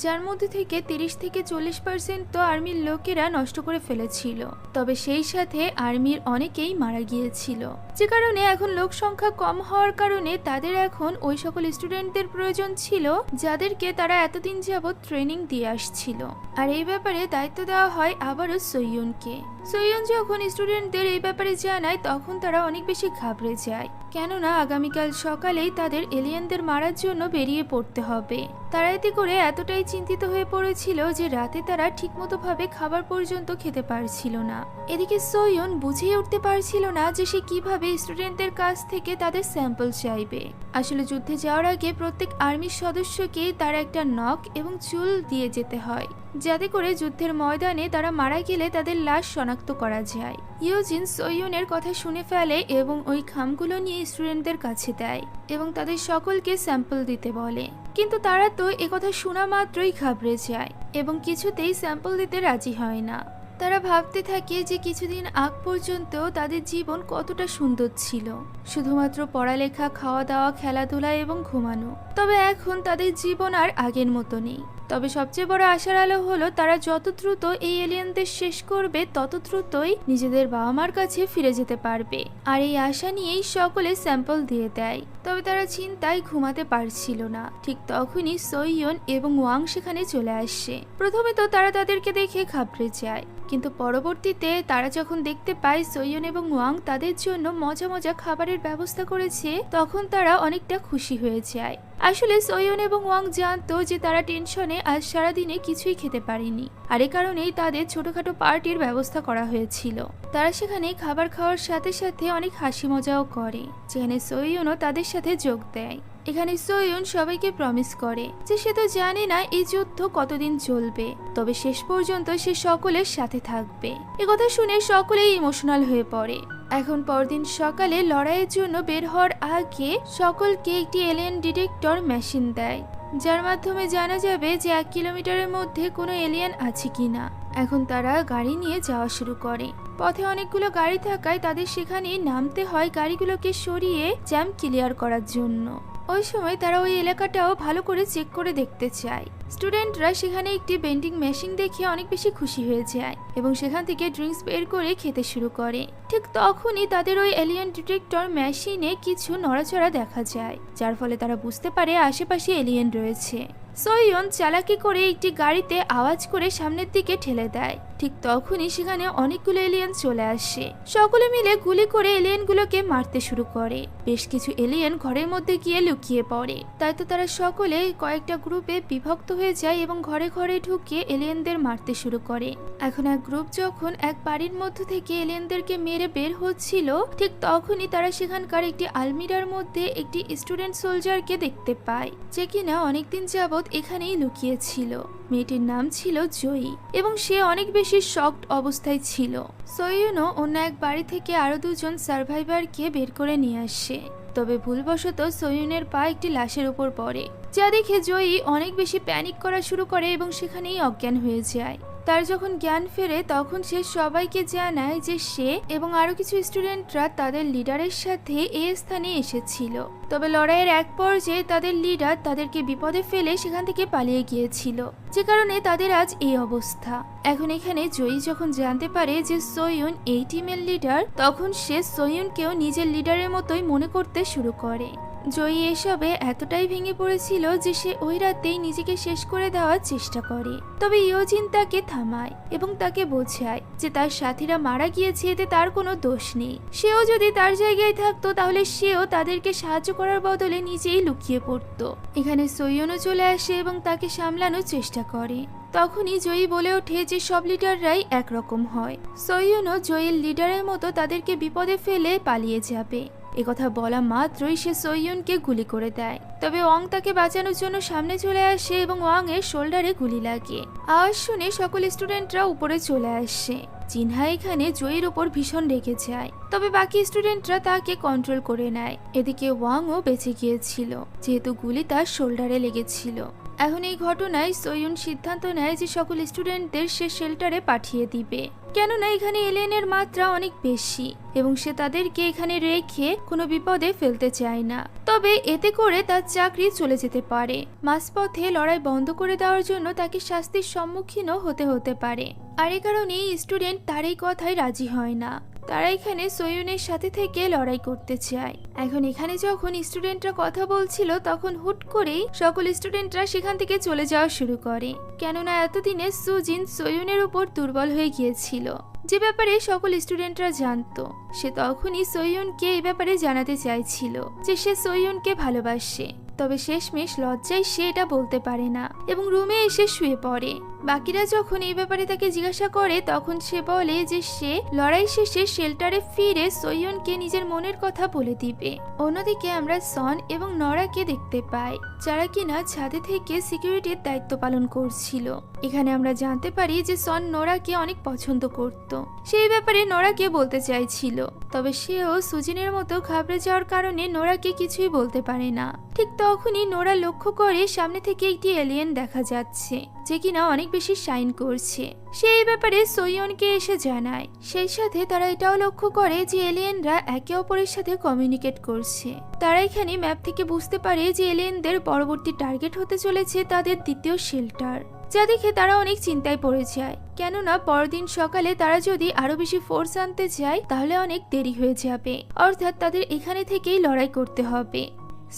যার মধ্যে থেকে 30 থেকে 40% তো আর্মির লোকেরা নষ্ট করে ফেলেছিল। তবে সেই সাথে আর্মির অনেকেই মারা গিয়েছিল, যে কারণে এখন লোক সংখ্যা কম হওয়ার কারণে তাদের এখন ওই সকল স্টুডেন্টদের প্রয়োজন ছিল যাদেরকে তারা এতদিন যাবৎ ট্রেনিং দিয়ে আসছিল। আর এই ব্যাপারে দায়িত্ব দেওয়া হয় আবারও সোইয়নকে। সোইয়ন যখন স্টুডেন্টদের এই ব্যাপারে জানায় তখন তারা অনেক বেশি ঘাবড়ে যায়, কেননা আগামীকাল সকালেই তাদের এলিয়েনদের মারার জন্য বেরিয়ে পড়তে হবে। তারা এতে করে এতটাই চিন্তিত হয়ে পড়েছিল যে রাতে তারা ঠিকমতো ভাবে খাবার পর্যন্ত খেতে পারছিল না। এদিকে সোইয়ন বুঝিয়ে উঠতে পারছিল না যে সে কিভাবে স্টুডেন্টদের কাছ থেকে তাদের স্যাম্পল চাইবে। আসলে যুদ্ধে যাওয়ার আগে প্রত্যেক আর্মির সদস্যকে তার একটা নখ এবং চুল দিয়ে যেতে হয়, যাতে করে যুদ্ধের ময়দানে তারা মারা গেলে তাদের লাশ শনাক্ত করা যায়। ইউজিন সোইয়নের কথা শুনে ফেলে এবং ওই খামগুলো নিয়ে স্টুডেন্টদের কাছে দেয় এবং তাদের সকলকে স্যাম্পল দিতে বলে। কিন্তু তারা তো একথা শোনা মাত্রই ঘাবড়ে যায় এবং কিছুতেই স্যাম্পল দিতে রাজি হয় না। তারা ভাবতে থাকে যে কিছুদিন আগ পর্যন্ত তাদের জীবন কতটা সুন্দর ছিল, শুধুমাত্র পড়ালেখা, খাওয়া দাওয়া, খেলাধুলা এবং ঘুমানো। তবে এখন তাদের জীবন আর আগের মতো নেই। তবে সবচেয়ে বড় আশার আলো হলো তারা যত দ্রুত এই এলিয়েনদের শেষ করবে তত দ্রুতই নিজেদের বাবা মার কাছে ফিরে যেতে পারবে। আর এই আশা নিয়েই সকলে স্যাম্পল দিয়ে দেয়। তবে তারা চিন্তায় ঘুমাতে পারছিল না। ঠিক তখনই সোইয়ন এবং ওয়াং সেখানে চলে আসে। প্রথমে তো তারা তাদেরকে দেখে ঘাবড়ে যায়, কিন্তু পরবর্তীতে তারা যখন দেখতে পায় সোইয়ন এবং ওয়াং তাদের জন্য মজা মজা খাবারের ব্যবস্থা করেছে, তখন তারা অনেকটা খুশি হয়ে যায়। আসলে সোইয়ন এবং ওয়াং জানতো যে তারা টেনশনে আজ সারাদিনে কিছুই খেতে পারেনি, আর এই কারণেই তাদের ছোটখাটো পার্টির ব্যবস্থা করা হয়েছিল। তারা সেখানে খাবার খাওয়ার সাথে সাথে অনেক হাসি মজাও করে, যেখানে সোইয়নও তাদের সাথে যোগ দেয়। এখানে সোইয়ন সবাইকে প্রমিস করে যে সে তো জানে না এই যুদ্ধ কতদিন চলবে, তবে শেষ পর্যন্ত সে সকলের সাথে থাকবে। একথা শুনে সকলেই ইমোশনাল হয়ে পড়ে। এখন পরদিন সকালে লড়াইয়ের জন্য বের হওয়ার আগে সকলকে একটি এলিয়েন ডিটেক্টর মেশিন দেয়, যার মাধ্যমে জানা যাবে যে 1 কিলোমিটারের মধ্যে কোনো এলিয়েন আছে কিনা। এখন তারা গাড়ি নিয়ে যাওয়া শুরু করে। পথে অনেকগুলো গাড়ি থাকায় তাদের সেখানে নামতে হয় গাড়িগুলোকে সরিয়ে জ্যাম ক্লিয়ার করার জন্য। ওই সময় তারা ওই এলাকাটাও ভালো করে চেক করে দেখতে চায়। স্টুডেন্টরা সেখানে একটি বেন্ডিং মেশিন দেখে অনেক বেশি খুশি হয়ে যায় এবং সেখান থেকে ড্রিঙ্কস বের করে খেতে শুরু করে। ঠিক তখনই তাদের ওই এলিয়েন ডিটেক্টর মেশিনে কিছু নড়াচড়া দেখা যায়, যার ফলে তারা বুঝতে পারে আশেপাশে এলিয়েন রয়েছে। সোইয়ন চালাকি করে একটি গাড়িতে আওয়াজ করে সামনের দিকে ঠেলে দেয়। ঠিক তখনই সেখানে অনেকগুলো এলিয়েন চলে আসে। সকলে মিলে গুলি করে এলিয়েনগুলোকে মারতে শুরু করে। বেশ কিছু এলিয়েন ঘরের মধ্যে গিয়ে লুকিয়ে পড়ে। তাই তো তারা সকলে কয়েকটা গ্রুপে বিভক্ত হয়ে যায় এবং ঘরে ঘরে ঢুকে এলিয়েনদের মারতে শুরু করে। এখন এক গ্রুপ যখন এক বাড়ির মধ্য থেকে এলিয়েনদেরকে মেরে বের হচ্ছিল, ঠিক তখনই তারা সেখানকার একটি আলমিরার মধ্যে একটি স্টুডেন্ট সোলজারকে দেখতে পায়, যে কিনা অনেকদিন যাবৎ এখানেই লুকিয়ে ছিল। মেয়েটির নাম ছিল জয়ী এবং সে অনেক বেশি শকড অবস্থায় ছিল। সোইয়নও অন্য এক বাড়ি থেকে আরো 2 জন সার্ভাইভারকে বের করে নিয়ে আসে। তবে ভুলবশত সোইয়নের পা একটি লাশের উপর পড়ে, যা দেখে জয়ী অনেক বেশি প্যানিক করা শুরু করে এবং সেখানেই অজ্ঞান হয়ে যায়। তার যখন জ্ঞান ফেরে তখন সে সবাইকে জানায় যে সে এবং আরো কিছু স্টুডেন্টরা তাদের লিডারের সাথে এই স্থানে এসেছিল। তবে লড়াইয়ের এক পর্যায়ে তাদের লিডার তাদেরকে বিপদে ফেলে সেখান থেকে পালিয়ে গিয়েছিল, যে কারণে তাদের আজ এই অবস্থা। এখন এখানে জয়ী যখন জানতে পারে যে সোইয়ন এই টিমের লিডার, তখন সে সোইয়নকেও নিজের লিডারের মতোই মনে করতে শুরু করে। জয়ী এসবে এতটাই ভেঙে পড়েছিল যে সে ওই রাতেই নিজেকে শেষ করে দেওয়ার চেষ্টা করে। তবে ইয়োজিন তাকে থামায় এবং তাকে বোঝায় যে তার সাথীরা মারা গিয়েছে, এতে তার কোনো দোষ নেই। সেও যদি তার জায়গায় থাকতো তাহলে সেও তাদেরকে সাহায্য করার বদলে নিজেই লুকিয়ে পড়তো। এখানে সোইয়নও চলে আসে এবং তাকে সামলানোর চেষ্টা করে। তখনই জয়ী বলে ওঠে যে সব লিডাররাই একরকম হয়। সোইয়নও জয়ীর লিডারের মতো তাদেরকে বিপদে ফেলে পালিয়ে যাবে। একথা বলা মাত্রই সে সোইয়নকে গুলি করে দেয়। তবে ওয়াং তাকে বাঁচানোর জন্য সামনে চলে আসে এবং ওয়াং এর শোল্ডারে গুলি লাগে। আওয়াজ শুনে সকল স্টুডেন্টরা উপরে চলে আসে। জিনহা এখানে জয়ীর উপর ভীষণ রেগে যায়, তবে বাকি স্টুডেন্টরা তাকে কন্ট্রোল করে নেয়। এদিকে ওয়াংও বেঁচে গিয়েছিল যেহেতু গুলি তার শোল্ডারে লেগেছিল। এখন এই ঘটনায় সোইয়ন সিদ্ধান্ত নেয় যে সকল স্টুডেন্টদের সে শেল্টারে পাঠিয়ে দিবে, কেননা এখানে এলিয়েনের মাত্রা অনেক বেশি এবং সে তাদেরকে এখানে রেখে কোনো বিপদে ফেলতে চায় না। তবে এতে করে তার চাকরি চলে যেতে পারে। মাঝপথে লড়াই বন্ধ করে দেওয়ার জন্য তাকে শাস্তির সম্মুখীনও হতে পারে। আর এই কারণে স্টুডেন্ট তার এই কথায় রাজি হয় না। তারা এখানে সোইয়নের সাথে থেকে লড়াই করতে চায়। এখন এখানে যখন স্টুডেন্টরা কথা বলছিল তখন হুট করেই সকল স্টুডেন্টরা সেখান থেকে চলে যাওয়া শুরু করে, কেননা এতদিনে সুজিন সোইয়নের উপর দুর্বল হয়ে গিয়েছিল, যে ব্যাপারে সকল স্টুডেন্টরা জানতো। সে তখনই সোইয়নকে এই ব্যাপারে জানাতে চাইছিল যে সে সোইয়নকে ভালোবাসে। তবে শেষমেশ লজ্জায় সে এটা বলতে পারে না এবং রুমে এসে শুয়ে পড়ে। বাকিরা যখন এই ব্যাপারে তাকে জিজ্ঞাসা করে তখন সে বলে যে সে লড়াই শেষে শেল্টারে ফিরে সোইয়নকে নিজের মনের কথা বলে দিবে। অন্যদিকে আমরা সন এবং নরাকে দেখতে পাই, যারা কিনা ছাদে থেকে সিকিউরিটির দায়িত্ব পালন করছিল। এখানে আমরা জানতে পারি যে সন নোরাকে অনেক পছন্দ করত। সেই ব্যাপারে নোরাকে বলতে চাইছিল, তবে সেও সুজিনের মতো ঘাবড়ে যাওয়ার কারণে নোরাকে কিছুই বলতে পারে না। ঠিক তখনই নোরা লক্ষ্য করে সামনে থেকে একটি এলিয়েন দেখা যাচ্ছে, যে কিনা অনেক বেশি শাইন করছে। সেই ব্যাপারে সোইয়নকে এসে জানায়। সেই সাথে তারা এটাও লক্ষ্য করে যে এলিয়েনরা একে অপরের সাথে কমিউনিকেট করছে। তারা এখানে ম্যাপ থেকে বুঝতে পারে যে এলিয়েনদের পরবর্তী টার্গেট হতে চলেছে তাদের দ্বিতীয় শেল্টার, যা দেখে তারা অনেক চিন্তায় পড়ে যায়, কেননা পরদিন সকালে তারা যদি আরো বেশি ফোর্স আনতে যায় তাহলে অনেক দেরি হয়ে যাবে, অর্থাৎ তাদের এখানে থেকেই লড়াই করতে হবে।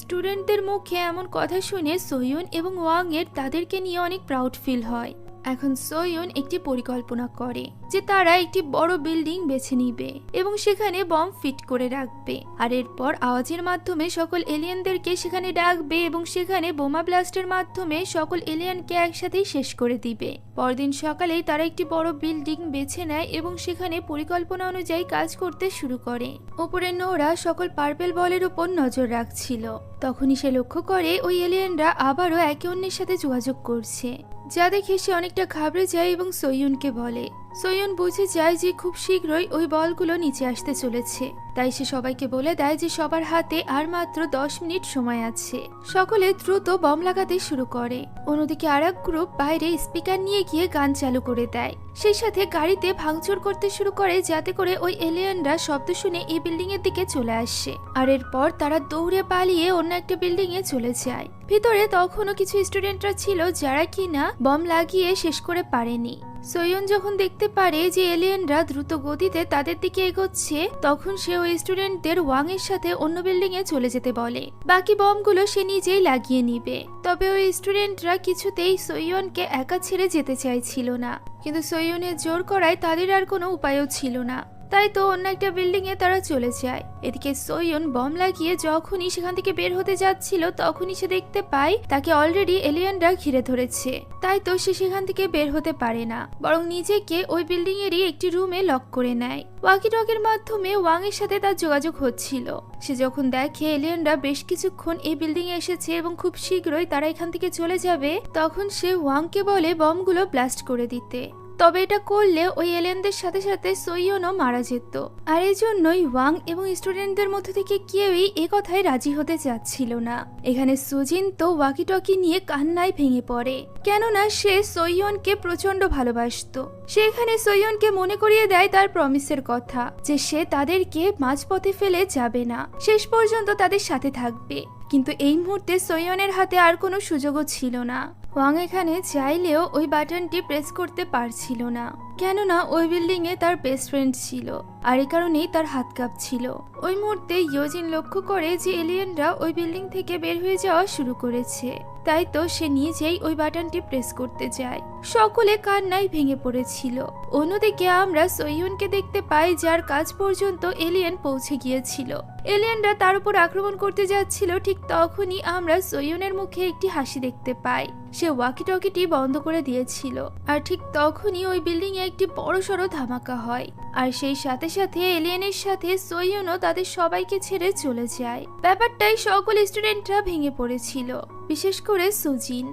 স্টুডেন্টদের মুখে এমন কথা শুনে সোইয়ন এবং ওয়াং এর তাদেরকে নিয়ে অনেক প্রাউড ফিল হয়। এখন সোইয়ন একটি পরিকল্পনা করে যে তারা একটি বড় বিল্ডিং বেছে নিবে এবং সেখানে বম ফিট করে রাখবে, আর এরপর আওয়াজের মাধ্যমে সকল এলিয়েনদেরকে সেখানে ডাকবে এবং সেখানে বোমা ব্লাস্টের মাধ্যমে সকল এলিয়েনকে একসাথেই শেষ করে দিবে। পরদিন সকালেই তারা একটি বড় বিল্ডিং বেছে নেয় এবং সেখানে পরিকল্পনা অনুযায়ী কাজ করতে শুরু করে। উপরে নোরা সকল পার্পেল বলের উপর নজর রাখছিল। তখনই সে লক্ষ্য করে ওই এলিয়েনরা আবারও একে অন্যের সাথে যোগাযোগ করছে, যা দেখে সে অনেকটা ঘাবড়ে যায় এবং সোইয়নকে বলে। সোইয়ন বুঝে যায় যে খুব শীঘ্রই ওই বলগুলো নিচে আসতে চলেছে, তাই সে সবাইকে বলে দেয় যে সবার হাতে আর মাত্র 10 মিনিট সময় আছে। সকলে দ্রুত বম লাগাতে শুরু করে। অন্যদিকে আরেক গ্রুপ বাইরে স্পিকার নিয়ে গিয়ে গান চালু করে দেয়। সেই সাথে গাড়িতে ভাঙচুর করতে শুরু করে, যাতে করে ওই এলিয়েনরা শব্দ শুনে এই বিল্ডিং এর দিকে চলে আসে। আর এরপর তারা দৌড়ে পালিয়ে অন্য একটা বিল্ডিং এ চলে যায়। ভিতরে তখনও কিছু স্টুডেন্টরা ছিল যারা কিনা বম লাগিয়ে শেষ করে পারেনি। সোইয়ন যখন দেখতে পারে যে এলিয়েনরা দ্রুত গতিতে তাদের দিকে এগোচ্ছে, তখন সে ওই স্টুডেন্টদের ওয়াং এর সাথে অন্য বিল্ডিং এ চলে যেতে বলে। বাকি বমগুলো সে নিজেই লাগিয়ে নিবে। তবে ওই স্টুডেন্টরা কিছুতেই সোইয়নকে একা ছেড়ে যেতে চাইছিল না, কিন্তু সোইয়নের জোর করায় তাদের আর কোনো উপায়ও ছিল না। তাই তো অন্য একটা বিল্ডিং এ তারা চলে যায়। এদিকে সোইয়ন বম লাগিয়ে যখনই সেখান থেকে বের হতে যাচ্ছিল তখনই সে দেখতে পায় তাকে অলরেডি এলিয়েনরা ঘিরে ধরেছে। তাই তো সে সেখান থেকে বের হতে পারে না, বরং নিজেকে ওই বিল্ডিং এরই একটি রুমে লক করে নেয়। ওয়াকি টকের মাধ্যমে ওয়াং এর সাথে তার যোগাযোগ হচ্ছিল। সে যখন দেখে এলিয়েনরা বেশ কিছুক্ষণ এই বিল্ডিং এ এসেছে এবং খুব শীঘ্রই তারা এখান থেকে চলে যাবে, তখন সে ওয়াংকে বলে বমগুলো ব্লাস্ট করে দিতে। তবে এটা করলে ওই এলিয়েনদের সাথে সাথে সোইয়নও মারা যেত। আর এই জন্যই ওয়াং এবং স্টুডেন্টদের মধ্যে থেকে কেউই এ কথায় রাজি হতে চাচ্ছিল না। এখানে সুজিন তো ওয়াকি টকি নিয়ে কান্নায় ভেঙে পড়ে, কেননা সে সোইয়নকে প্রচন্ড ভালোবাসতো। সে এখানে সোইয়নকে মনে করিয়ে দেয় তার প্রমিসের কথা, যে সে তাদেরকে মাঝপথে ফেলে যাবে না, শেষ পর্যন্ত তাদের সাথে থাকবে। কিন্তু এই মুহূর্তে সোইয়নের হাতে আর কোনো সুযোগও ছিল না। ওয়াং এখানে চাইলেও ওই বাটনটি প্রেস করতে পারছিল না, কেননা ওই বিল্ডিং এ তার বেস্ট ফ্রেন্ড ছিল। আর এই কারণেই তার হাত কাঁপছিল। ওই মুহূর্তে ইয়োজিন লক্ষ্য করে যে এলিয়েনরা ওই বিল্ডিং থেকে বের হয়ে যাওয়া শুরু করেছে, তাই তো সে নিজেই ওই বাটনটি প্রেস করতে যায়। সকলে কান্নায় ভেঙে পড়েছিল। অন্যদিকে আমরা সোইয়ুনকে দেখতে পাই, যার কাজ পর্যন্ত এলিয়েন পৌঁছে গিয়েছিল। এলিয়েনরা তার উপর আক্রমণ করতে যাচ্ছিল, ঠিক তখনই আমরা সোইয়ুনের মুখে একটি হাসি দেখতে পাই। সে ওয়াকি টকিটি বন্ধ করে দিয়েছিল, আর ঠিক তখনই ওই বিল্ডিং এ একটি বড়সড় ধামাকা হয়। আর সেই সাথে সাথে এলিয়েনের সাথে সোইয়ুনও তাদের সবাইকে ছেড়ে চলে যায়। ব্যাপারটাই সকল স্টুডেন্টরা ভেঙে পড়েছিল, বিশেষ করে সুজিন।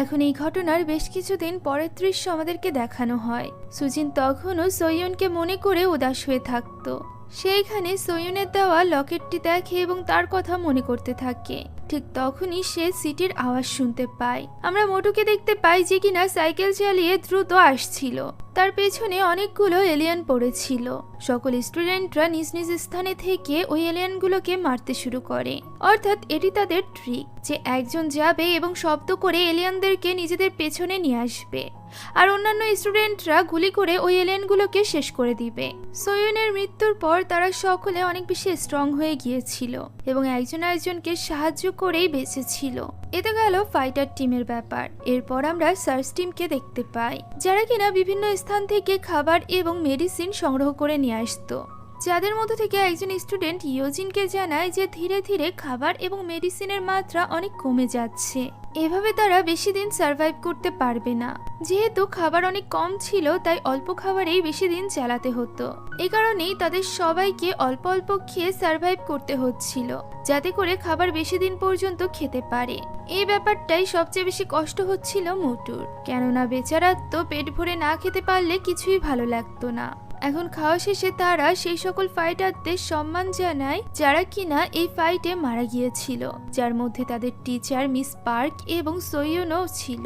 এখন এই ঘটনার বেশ কিছুদিন পরের দৃশ্য আমাদেরকে দেখানো হয়। সুজিন তখনও সোইয়ুনকে মনে করে উদাস হয়ে থাকতো। সেইখানে সোইয়ুনের দেওয়া লকেটটি দেখে এবং তার কথা মনে করতে থাকে। ঠিক তখনই সে সিটির আওয়াজ শুনতে পায়। আমরা মোটুকে দেখতে পাই যে কিনা সাইকেল চালিয়ে দ্রুত আসছিল। তার পেছনে অনেকগুলো এলিয়েন পড়েছিল। সকল স্টুডেন্টরা নিজ নিজ স্থানে থেকে ওই এলিয়েনগুলোকে মারতে শুরু করে। অর্থাৎ এটি তাদের ট্রিক যে একজন যাবে এবং শব্দ করে এলিয়েনদেরকে নিজেদের পেছনে নিয়ে আসবে, আর অন্যান্য স্টুডেন্টরা গুলি করে ওই এলিয়েনগুলোকে শেষ করে দিবে। সোইয়ুনের মৃত্যুর পর তারা সকলে অনেক বেশি স্ট্রং হয়ে গিয়েছিল এবং একজন একজনকে সাহায্য করেই বেঁচেছিল। এতে গেল ফাইটার টিমের ব্যাপার। এরপর আমরা সার্চ টিমকে দেখতে পাই, যারা কিনা বিভিন্ন স্থান থেকে খাবার এবং মেডিসিন সংগ্রহ করে নিয়ে আসতো। যাদের মধ্যে থেকে একজন স্টুডেন্ট ইয়োজিনকে জানায় যে ধীরে ধীরে খাবার এবং মেডিসিনের মাত্রা অনেক কমে যাচ্ছে। এভাবে তারা বেশি দিন সার্ভাইভ করতে পারবে না। যেহেতু খাবার অনেক কম ছিল, তাই অল্প খাবারেই বেশি দিন চালাতে হতো। এই কারণেই তাদের সবাইকে অল্প অল্প খেয়ে সার্ভাইভ করতে হচ্ছিল, যাতে করে খাবার বেশি দিন পর্যন্ত খেতে পারে। এই ব্যাপারটাই সবচেয়ে বেশি কষ্ট হচ্ছিল মোটুর, কেননা বেচারা তো পেট ভরে না খেতে পারলে কিছুই ভালো লাগতো না। এখন খাওয়া শেষে তারা সেই সকল ফাইটারদের সম্মান জানায় যারা কিনা এই ফাইটে মারা গিয়েছিল, যার মধ্যে তাদের টিচার মিস পার্ক এবং সোইয়ুনও ছিল।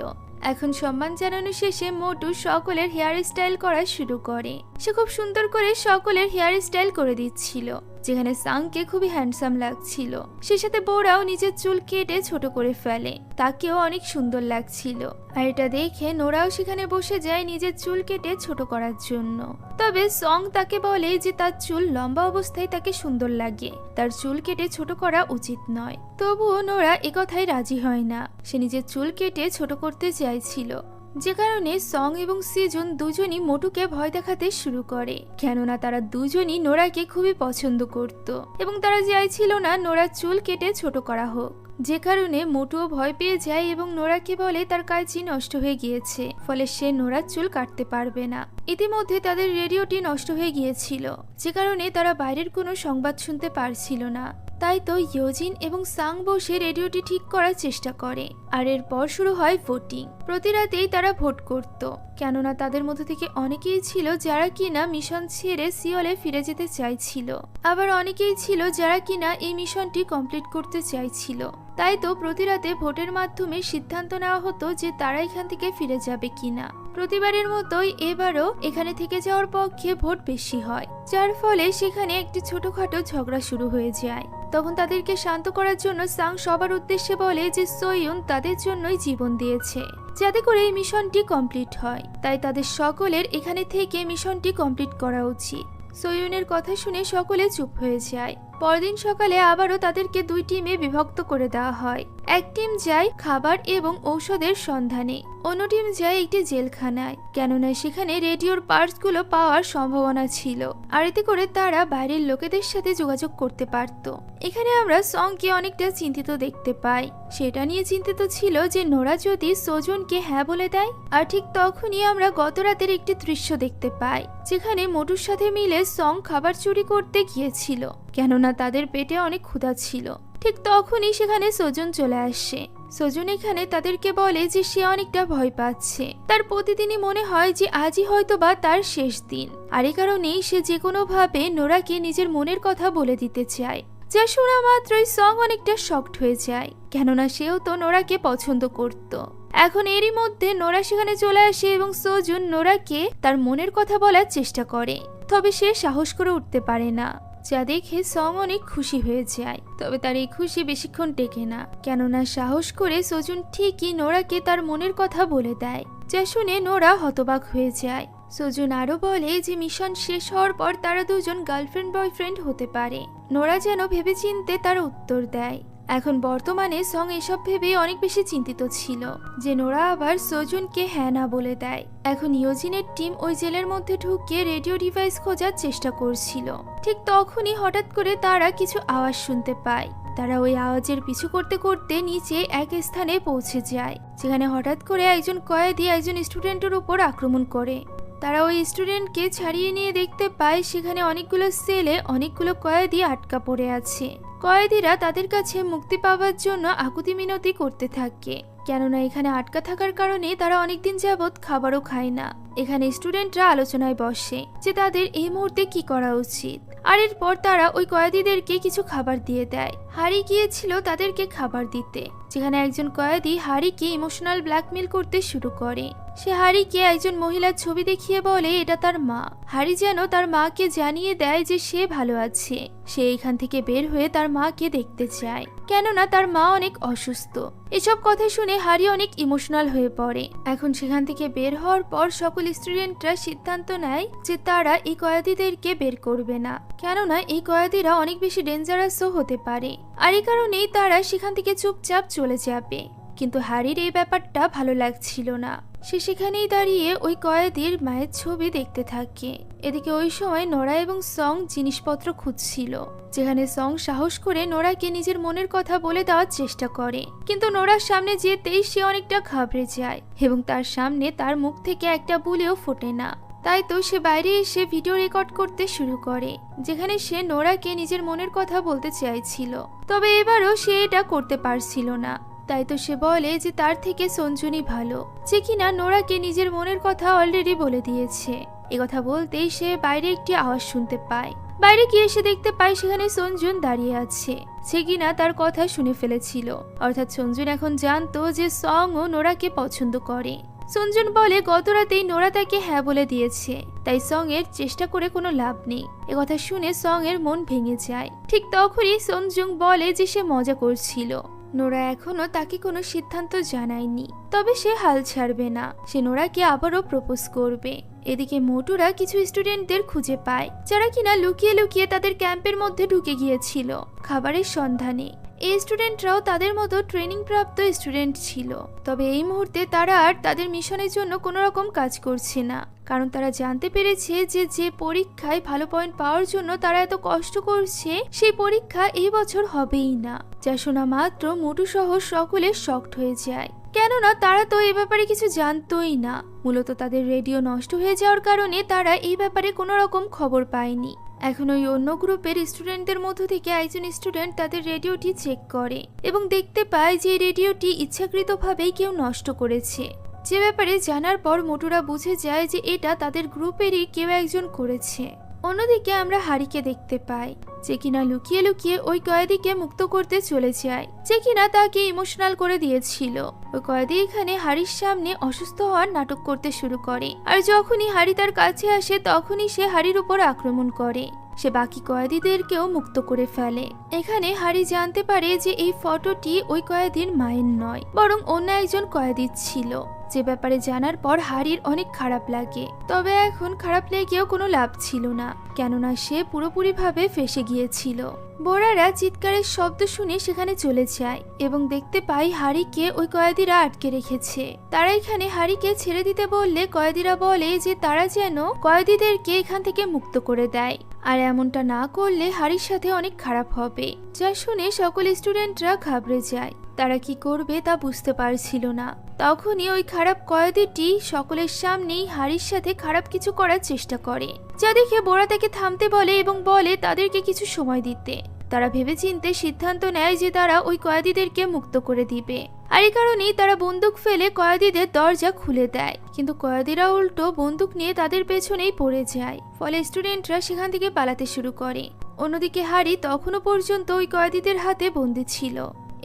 এখন সম্মান জানানো শেষে মোটু সকলের হেয়ার স্টাইল করা শুরু করে। সে খুব সুন্দর করে সকলের হেয়ার স্টাইল করে দিচ্ছিল, যেখানে সাংকে খুবই হ্যান্ডসাম লাগছিল। সে সাথে বোরাও নিজের চুল কেটে ছোট করে ফেলে, তাকেও অনেক সুন্দর লাগছিল। আর এটা দেখে নোরাও সেখানে বসে যায় নিজের চুল কেটে ছোট করার জন্য। তবে সং তাকে বলে যে তার চুল লম্বা অবস্থায় তাকে সুন্দর লাগে, তার চুল কেটে ছোট করা উচিত নয়। তবুও নোরা একথায় রাজি হয় না। সে নিজের চুল কেটে ছোট করতে চাইছিল, যে কারণে সং এবং সিজুন দুজনই মোটুকে ভয় দেখাতে শুরু করে, কেননা তারা দুজনই নোরাকে খুবই পছন্দ করত এবং তারা চাইছিল না নোরার চুল কেটে ছোট করা হোক। যে কারণে মোটুও ভয় পেয়ে যায় এবং নোরাকে বলে তার কাঁচি নষ্ট হয়ে গিয়েছে, ফলে সে নোরার চুল কাটতে পারবে না। ইতিমধ্যে তাদের রেডিওটি নষ্ট হয়ে গিয়েছিল, যে কারণে তারা বাইরের কোনো সংবাদ শুনতে পারছিল না। তাই তো ইয়োজিন এবং সাং বসে রেডিওটি ঠিক করার চেষ্টা করে। আর এরপর শুরু হয় ভোটিং। প্রতি রাতেই তারা ভোট করত, কেননা তাদের মধ্যে থেকে অনেকেই ছিল যারা কিনা মিশন ছেড়ে সিওলে ফিরে যেতে চাইছিল, আবার অনেকেই ছিল যারা কিনা এই মিশনটি কমপ্লিট করতে চাইছিল। তাই তো প্রতি রাতে ভোটের মাধ্যমে সিদ্ধান্ত নেওয়া হতো যে তারা এখান থেকে ফিরে যাবে কিনা। প্রতিবারের মতোই এবারও এখানে থেকে যাওয়ার পক্ষে ভোট বেশি হয়, যার ফলে সেখানে একটি ছোটখাটো ঝগড়া শুরু হয়ে যায়। তখন তাদেরকে শান্ত করার জন্য সাং সবার উদ্দেশ্যে বলে যে সোইয়ুন তাদের জন্যই জীবন দিয়েছে, যাতে করে এই মিশনটি কমপ্লিট হয়। তাই তাদের সকলের এখানে থেকে মিশনটি কমপ্লিট করা উচিত। সোইয়ুনের কথা শুনে সকলে চুপ হয়ে যায়। পরদিন সকালে আবারও তাদেরকে দুই টিমে বিভক্ত করে দেওয়া হয়। এক টিম যায় খাবার এবং ঔষধের সন্ধানে, অন্য টিম যায় একটি জেলখানায়, কেননা সেখানে রেডিওর পার্টসগুলো পাওয়ার সম্ভাবনা ছিল, আর এতে করে তারা বাইরের লোকেদের সাথে যোগাযোগ করতে পারত। এখানে আমরা সংকে অনেকটা চিন্তিত দেখতে পাই। সেটা নিয়ে চিন্তিত ছিল যে নোরা যদি সোজনকে হ্যাঁ বলে দেয়। আর ঠিক তখনই আমরা গত রাতের একটি দৃশ্য দেখতে পাই, যেখানে মোটুর সাথে মিলে সং খাবার চুরি করতে গিয়েছিল, কেননা তাদের পেটে অনেক ক্ষুধা ছিল। ঠিক তখনই সেখানে সোজন চলে আসে। সোজন এখানে তাদেরকে বলে যে সে অনেকটা ভয় পাচ্ছে। তার প্রতিদিনই মনে হয় যে আজই হয়তো বা তার শেষ দিন, আর এই কারণেই সে যে কোনো ভাবে নোরাকে নিজের মনের কথা বলে দিতে চায়। যা শোনা মাত্রই সং অনেকটা শকড হয়ে যায়, কেননা সেও তো নোরাকে পছন্দ করত। এখন এরই মধ্যে নোরা সেখানে চলে আসে এবং সোজন নোরাকে তার মনের কথা বলার চেষ্টা করে, তবে সে সাহস করে উঠতে পারে না, যা দেখে সং অনেক খুশি হয়ে যায়। তবে তার এই খুশি বেশিক্ষণ টেকে না, কেননা সাহস করে সোজুন ঠিকই নোরাকে তার মনের কথা বলে দেয়, যা শুনে নোরা হতবাক হয়ে যায়। সোজুন আরও বলে যে মিশন শেষ হওয়ার পর তারা দুজন গার্লফ্রেন্ড বয়ফ্রেন্ড হতে পারে। নোরা যেন ভেবেচিন্তে তার উত্তর দেয়। এখন বর্তমানে সং এসব ভেবে অনেক বেশি চিন্তিত ছিল যে নোরা আবার সোজুনকে হ্যাঁ না বলে দেয়। এখন ইয়োজিনের টিম ওই জেলের মধ্যে ঢুকে রেডিও ডিভাইস খোঁজার চেষ্টা করছিল। ঠিক তখনই হঠাৎ করে তারা কিছু আওয়াজ শুনতে পায়। তারা ওই আওয়াজের পিছু করতে করতে নিচে এক স্থানে পৌঁছে যায়, যেখানে হঠাৎ করে একজন কয়েদি একজন স্টুডেন্টের উপর আক্রমণ করে। তারা ওই স্টুডেন্টকে ছাড়িয়ে নিয়ে দেখতে পায় সেখানে অনেকগুলো সেলে অনেকগুলো কয়েদি আটকা পড়ে আছে। কয়েদিরা তাদের কাছে মুক্তি পাওয়ার জন্য আকুতি মিনতি করতে থাকে, কেননা এখানে আটকা থাকার কারণে তারা অনেকদিন যাবৎ খাবারও খায় না। এখানে স্টুডেন্টরা আলোচনায় বসে যে তাদের এই মুহূর্তে কি করা উচিত। আর এরপর তারা ওই কয়েদিদেরকে কিছু খাবার দিয়ে দেয়। হারি গিয়েছিল তাদেরকে খাবার দিতে, যেখানে একজন কয়েদি হারিকে ইমোশনাল ব্ল্যাকমেল করতে শুরু করে। সে হারিকে একজন মহিলার ছবি দেখিয়ে বলে এটা তার মা। হারি যেন তার মাকে জানিয়ে দেয় যে সে ভালো আছে। সে এখান থেকে বের হয়ে তার মাকে দেখতে চায়, কেননা তার মা অনেক অসুস্থ। এসব কথা শুনে হারি অনেক ইমোশনাল হয়ে পড়ে। এখন সেখান থেকে বের হওয়ার পর সকল স্টুডেন্টরা সিদ্ধান্ত নেয় যে তারা এই কয়েদিদেরকে বের করবে না, কেননা এই কয়েদিরা অনেক বেশি ডেঞ্জারাসও হতে পারে। আর এই কারণেই তারা সেখান থেকে চুপচাপ চলে যাবে। কিন্তু হারির এই ব্যাপারটা ভালো লাগছিল না। সে সেখানেই দাঁড়িয়ে ওই কয়েদির মায়ের ছবি দেখতে থাকে। এদিকে ওই সময় নোরা এবং সং জিনিসপত্র খুঁজছিল, যেখানে সং সাহস করে নোরাকে নিজের মনের কথা বলে দেওয়ার চেষ্টা করে। কিন্তু নোরার সামনে যেতেই সে অনেকটা ঘাবড়ে যায় এবং তার সামনে তার মুখ থেকে একটা বুলেও ফোটে না। তাই তো সে বাইরে এসে ভিডিও রেকর্ড করতে শুরু করে, যেখানে সে নোরাকে নিজের মনের কথা বলতে চাইছিল। তবে এবারও সে এটা করতে পারছিল না। তাই তো সে বলে যে তার থেকে সঞ্জুনি ভালো, যে কিনা নোরাকে নিজের মনের কথা অলরেডি বলে দিয়েছে। একথা বলতেই সে বাইরে একটি আওয়াজ শুনতে পায়। বাইরে গিয়ে সে দেখতে পায় সেখানে সঞ্জুন দাঁড়িয়ে আছে, সে কিনা তার কথা শুনে ফেলেছিল। অর্থাৎ সঞ্জুন এখন জানতো যে সং ও নোরাকে পছন্দ করে। সঞ্জুন বলে গত রাতেই নোরা তাকে হ্যাঁ বলে দিয়েছে, তাই সং এর চেষ্টা করে কোনো লাভ নেই। একথা শুনে সং এর মন ভেঙে যায়। ঠিক তখনই সঞ্জুং বলে যে সে মজা করছিল। নোরা এখনো তাকে কোনো সিদ্ধান্ত জানায়নি, তবে সে হাল ছাড়বে না। সে নোরাকে আবারও প্রপোজ করবে। এদিকে মোটুরা কিছু স্টুডেন্টদের খুঁজে পায়, যারা কিনা লুকিয়ে লুকিয়ে তাদের ক্যাম্পের মধ্যে ঢুকে গিয়েছিল খাবারের সন্ধানে। এই স্টুডেন্টরাও তাদের মতো ট্রেনিং প্রাপ্ত স্টুডেন্ট ছিল। তবে এই মুহূর্তে তারা আর তাদের মিশনের জন্য কোনো রকম কাজ করছে না, কারণ তারা জানতে পেরেছে যে পরীক্ষায় ভালো পয়েন্ট পাওয়ার জন্য তারা এত কষ্ট করছে, সেই পরীক্ষা এই বছর হবেই না। যা শোনা মাত্র মোটু সহ সকলে শকড হয়ে যায়, কেননা তারা তো এই ব্যাপারে কিছু জানতোই না। মূলত তাদের রেডিও নষ্ট হয়ে যাওয়ার কারণে তারা এই ব্যাপারে কোনো রকম খবর পায়নি। এখন ওই অন্য গ্রুপের স্টুডেন্টদের মধ্য থেকে একজন স্টুডেন্ট তাদের রেডিওটি চেক করে এবং দেখতে পায় যে রেডিওটি ইচ্ছাকৃতভাবেই কেউ নষ্ট করেছে। যে ব্যাপারে জানার পর মোটুরা বুঝে যায় যে এটা তাদের গ্রুপেরই কেউ একজন করেছে। অন্যদিকে আমরা হারিকে দেখতে পাই, যে কিনা লুকিয়ে লুকিয়ে ওই কয়েদিকে মুক্ত করতে চলে যায়, যে কিনা তাকে ইমোশনাল করে দিয়েছিল। ওই কয়েদি এখানে হারির সামনে অসুস্থ হওয়ার নাটক করতে শুরু করে, আর যখনই হারি তার কাছে আসে তখনই সে হারির উপর আক্রমণ করে। সে বাকি কয়েদিদেরকেও মুক্ত করে ফেলে। এখানে হারি জানতে পারে যে এই ফটোটি ওই কয়েদির মায়ের নয়, বরং অন্য একজন কয়েদির ছিল। যে ব্যাপারে জানার পর হারির অনেক খারাপ লাগে। তবে এখন খারাপ লেগেও কোনো লাভ ছিল না, কেননা সে পুরোপুরিভাবে ফেঁসে গিয়েছিল। বোরারা চিৎকারের শব্দ শুনে সেখানে চলে যায় এবং দেখতে পাই হারিকে ওই কয়েদিরা আটকে রেখেছে। তারা এখানে হারিকে ছেড়ে দিতে বললে কয়েদিরা বলে যে তারা যেন কয়েদিদেরকে এখান থেকে মুক্ত করে দেয়, আর এমনটা না করলে হারির সাথে অনেক খারাপ হবে। যা শুনে সকল স্টুডেন্টরা ঘাবড়ে যায়। তারা কি করবে তা বুঝতে পারছিল না। তখনই ওই খারাপ কয়েদিটি সকলের সামনেই হারির সাথে খারাপ কিছু করার চেষ্টা করে, যা দেখে বোরা তাকে থামতে বলে এবং বলে তাদেরকে কিছু সময় দিতে। তারা ভেবেচিন্তে সিদ্ধান্ত নেয় যে তারা ওই কয়েদিদেরকে মুক্ত করে দিবে, আর এই কারণেই তারা বন্দুক ফেলে কয়েদিদের দরজা খুলে দেয়। কিন্তু কয়েদিরা উল্টো বন্দুক নিয়ে তাদের পেছনেই পড়ে যায়, ফলে স্টুডেন্টরা সেখান থেকে পালাতে শুরু করে। অন্যদিকে হারি তখনও পর্যন্ত ওই কয়েদিদের হাতে বন্দী ছিল।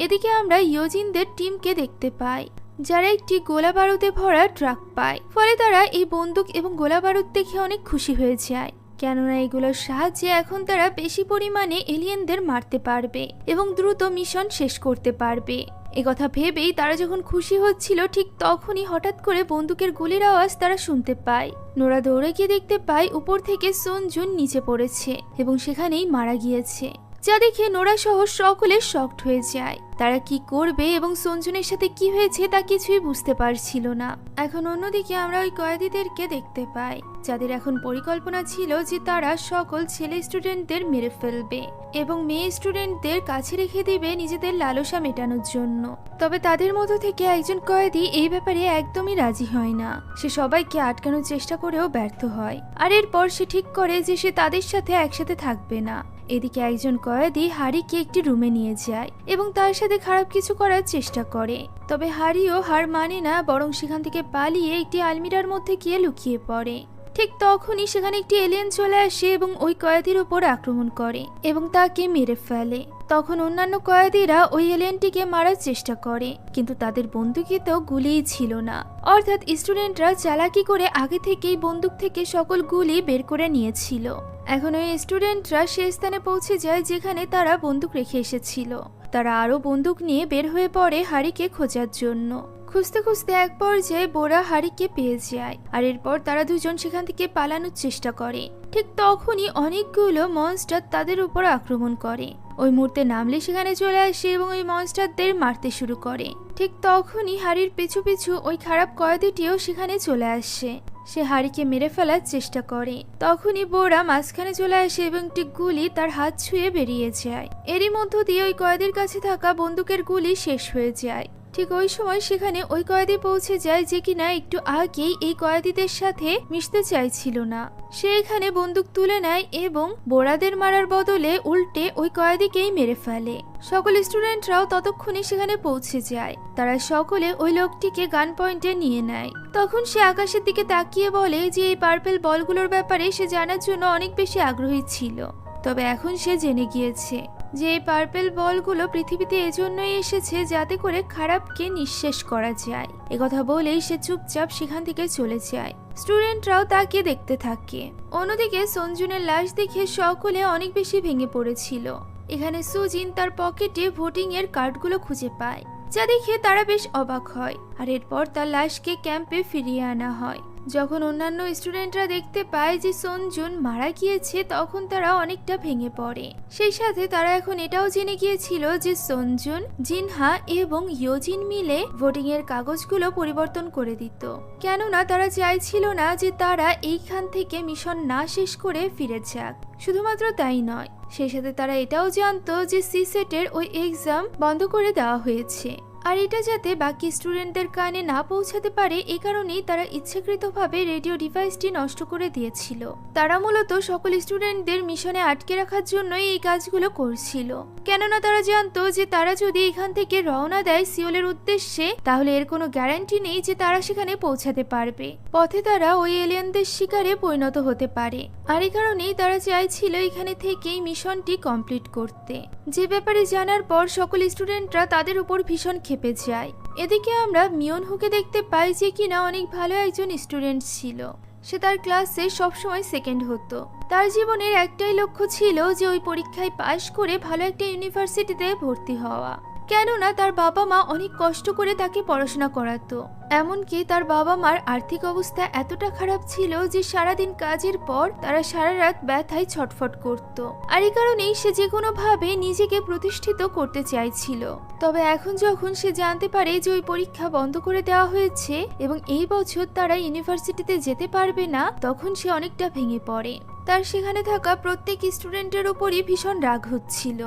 এদিকে আমরা ইয়োজিনদের টিমকে দেখতে পাই, যারা একটি গোলা বারুদে ভরা ট্রাক পায়। ফলে তারা এই বন্দুক এবং গোলা বারুদ দেখে অনেক খুশি হয়ে যায়, কেননা এগুলোর সাহায্যে এখন তারা বেশি পরিমাণে এলিয়েনদের মারতে পারবে এবং দ্রুত মিশন শেষ করতে পারবে। একথা ভেবেই তারা যখন খুশি হচ্ছিল ঠিক তখনই হঠাৎ করে বন্দুকের গুলির আওয়াজ তারা শুনতে পায়। নোরা দৌড়ে গিয়ে দেখতে পায় উপর থেকে সঞ্জুন নিচে পড়েছে এবং সেখানেই মারা গিয়েছে, যা দেখে নোরা সহ সকলে শকড হয়ে যায়। তারা কি করবে এবং সঞ্জুনের সাথে কি হয়েছে তা কিছুই বুঝতে পারছিল না। এখন অন্যদিকে আমরা ওই কয়েদিদেরকে দেখতে পাই যাদের এখন পরিকল্পনা ছিল যে তারা সকল ছেলে স্টুডেন্টদের মেরে ফেলবে এবং মেয়ে স্টুডেন্টদের কাছে রেখে দিবে নিজেদের লালসা মেটানোর জন্য। তবে তাদের মধ্য থেকে একজন কয়েদি এই ব্যাপারে একদমই রাজি হয় না। সে সবাইকে আটকানোর চেষ্টা করেও ব্যর্থ হয়, আর এরপর সে ঠিক করে যে সে তাদের সাথে একসাথে থাকবে না। এদিকে একজন কয়েদি হারিকে একটি রুমে নিয়ে যায় এবং তার সাথে খারাপ কিছু করার চেষ্টা করে। তবে হারিও হার মানে না, বরং সেখান থেকে পালিয়ে একটি আলমিরার মধ্যে গিয়ে লুকিয়ে পড়ে। ঠিক তখনই সেখানে একটি এলিয়েন চলে আসে এবং ওই কয়েদির উপর আক্রমণ করে এবং তাকে মেরে ফেলে। তখন অন্যান্য কয়েদিরা ওই এলিয়েনটিকে মারার চেষ্টা করে, কিন্তু তাদের বন্দুকেতেও গুলিই ছিল না। অর্থাৎ স্টুডেন্টরা চালাকি করে আগে থেকেই বন্দুক থেকে সকল গুলি বের করে নিয়েছিল। এখন ওই স্টুডেন্টরা সে স্থানে পৌঁছে যায় যেখানে তারা বন্দুক রেখে এসেছিল। তারা আরো বন্দুক নিয়ে বের হয়ে পড়ে হারিকে খোঁজার জন্য। খুঁজতে খুঁজতে এক পর্যায়ে বোরা হারিকে পেয়ে যায়, আর এরপর তারা দুজন সেখান থেকে পালানোর চেষ্টা করে। ঠিক তখনই অনেকগুলো মনস্টার তাদের উপর আক্রমণ করে। ওই মুহূর্তে নামলে সেখানে চলে আসে এবং ওই মনস্টারদের মারতে শুরু করে। ঠিক তখনই হারির পিছু পিছু ওই খারাপ কয়েদিটিও সেখানে চলে আসে। সে হারিকে মেরে ফেলার চেষ্টা করে। তখনই বোরা মাঝখানে চলে আসে এবং একটি গুলি তার হাত ছুঁয়ে বেরিয়ে যায়। এরই মধ্য দিয়ে ওই কয়েদির কাছে থাকা বন্দুকের গুলি শেষ হয়ে যায়। ঠিক ওই সময় সেখানে ওই কয়েদি পৌঁছে যায় যে কিনা একটু আগেই এই কয়েদিদের সাথে মিশতে চাইছিল না। সে এখানে বন্দুক তুলে নেয় এবং বোরাদের মারার বদলে উল্টে ওই কয়েদিকেই মেরে ফেলে। সকল স্টুডেন্টরাও ততক্ষণে সেখানে পৌঁছে যায়। তারা সকলে ওই লোকটিকে গান পয়েন্টে নিয়ে নেয়। তখন সে আকাশের দিকে তাকিয়ে বলে যে এই পার্পেল বলগুলোর ব্যাপারে সে জানার জন্য অনেক বেশি আগ্রহী ছিল, তবে এখন সে জেনে গিয়েছে যে এই পার্পেল বলগুলো পৃথিবীতে এজন্যই এসেছে যাতে করে খারাপকে নিঃশেষ করা যায়। একথা বলেই সে চুপচাপ সেখান থেকে চলে যায়। স্টুডেন্টরাও তাকে দেখতে থাকে। অন্যদিকে সঞ্জুনের লাশ দেখে সকলে অনেক বেশি ভেঙে পড়েছিল। এখানে সুজিন তার পকেটে ভোটিং এর কার্ডগুলো খুঁজে পায়, যা দেখে তারা বেশ অবাক হয়। আর এরপর তার লাশকে ক্যাম্পে ফিরিয়ে আনা হয়। যখন অন্যান্য স্টুডেন্টরা দেখতে পায় যে সঞ্জুন মারা গিয়েছে, তখন তারা অনেকটা ভেঙে পড়ে। সেই সাথে তারা এখন এটাও জেনে গিয়েছিল যে সঞ্জুন, জিনহা এবং ইয়োজিন মিলে ভোটিং এর কাগজগুলো পরিবর্তন করে দিত, কেননা তারা চাইছিল না যে তারা এইখান থেকে মিশন না শেষ করে ফিরে যাক। শুধুমাত্র তাই নয়, সেই সাথে তারা এটাও জানতো যে সিসেটের ওই এক্সাম বন্ধ করে দেওয়া হয়েছে, আর এটা যাতে বাকি স্টুডেন্টদের কানে না পৌঁছাতে পারে এই কারণেই তারা ইচ্ছাকৃতভাবে রেডিও ডিভাইসটি নষ্ট করে দিয়েছিল। তারা মূলত সকল স্টুডেন্টদের মিশনে আটকে রাখার জন্যই এই কাজগুলো করছিল, কেননা তারা জানতো যে তারা যদি এখান থেকে রওনা দেয় সিওলের উদ্দেশ্যে, তাহলে এর কোনো গ্যারান্টি নেই যে তারা সেখানে পৌঁছাতে পারবে। পথে তারা ওই এলিয়েনদের শিকারে পরিণত হতে পারে, আর এই কারণেই তারা চাইছিল এখানে থেকেই মিশনটি কমপ্লিট করতে। যে ব্যাপারে জানার পর সকল স্টুডেন্টরা তাদের উপর ভীষণ খেপে যায়। এদিকে আমরা মিয়নহুকে দেখতে পাই যে কিনা অনেক ভালো একজন স্টুডেন্ট ছিল। সে তার ক্লাসে সবসময় সেকেন্ড হতো। তার জীবনের একটাই লক্ষ্য ছিল যে ওই পরীক্ষায় পাশ করে ভালো একটা ইউনিভার্সিটিতে ভর্তি হওয়া, কেননা তার বাবা মা অনেক কষ্ট করে তাকে পড়াশোনা করাতো। এমনকি তার বাবা মার আর্থিক অবস্থা এতটা খারাপ ছিল যে সারাদিন কাজের পর তারা সারা রাত ব্যথায় ছটফট করত। আর এই কারণেই সে যে কোনো ভাবে নিজেকে প্রতিষ্ঠিত করতে চাইছিল। তবে এখন যখন সে জানতে পারে যে ওই পরীক্ষা বন্ধ করে দেওয়া হয়েছে এবং এই বছর তারা ইউনিভার্সিটিতে যেতে পারবে না, তখন সে অনেকটা ভেঙে পড়ে। তার সেখানে থাকা প্রত্যেক স্টুডেন্টের উপরই ভীষণ রাগ হচ্ছিল।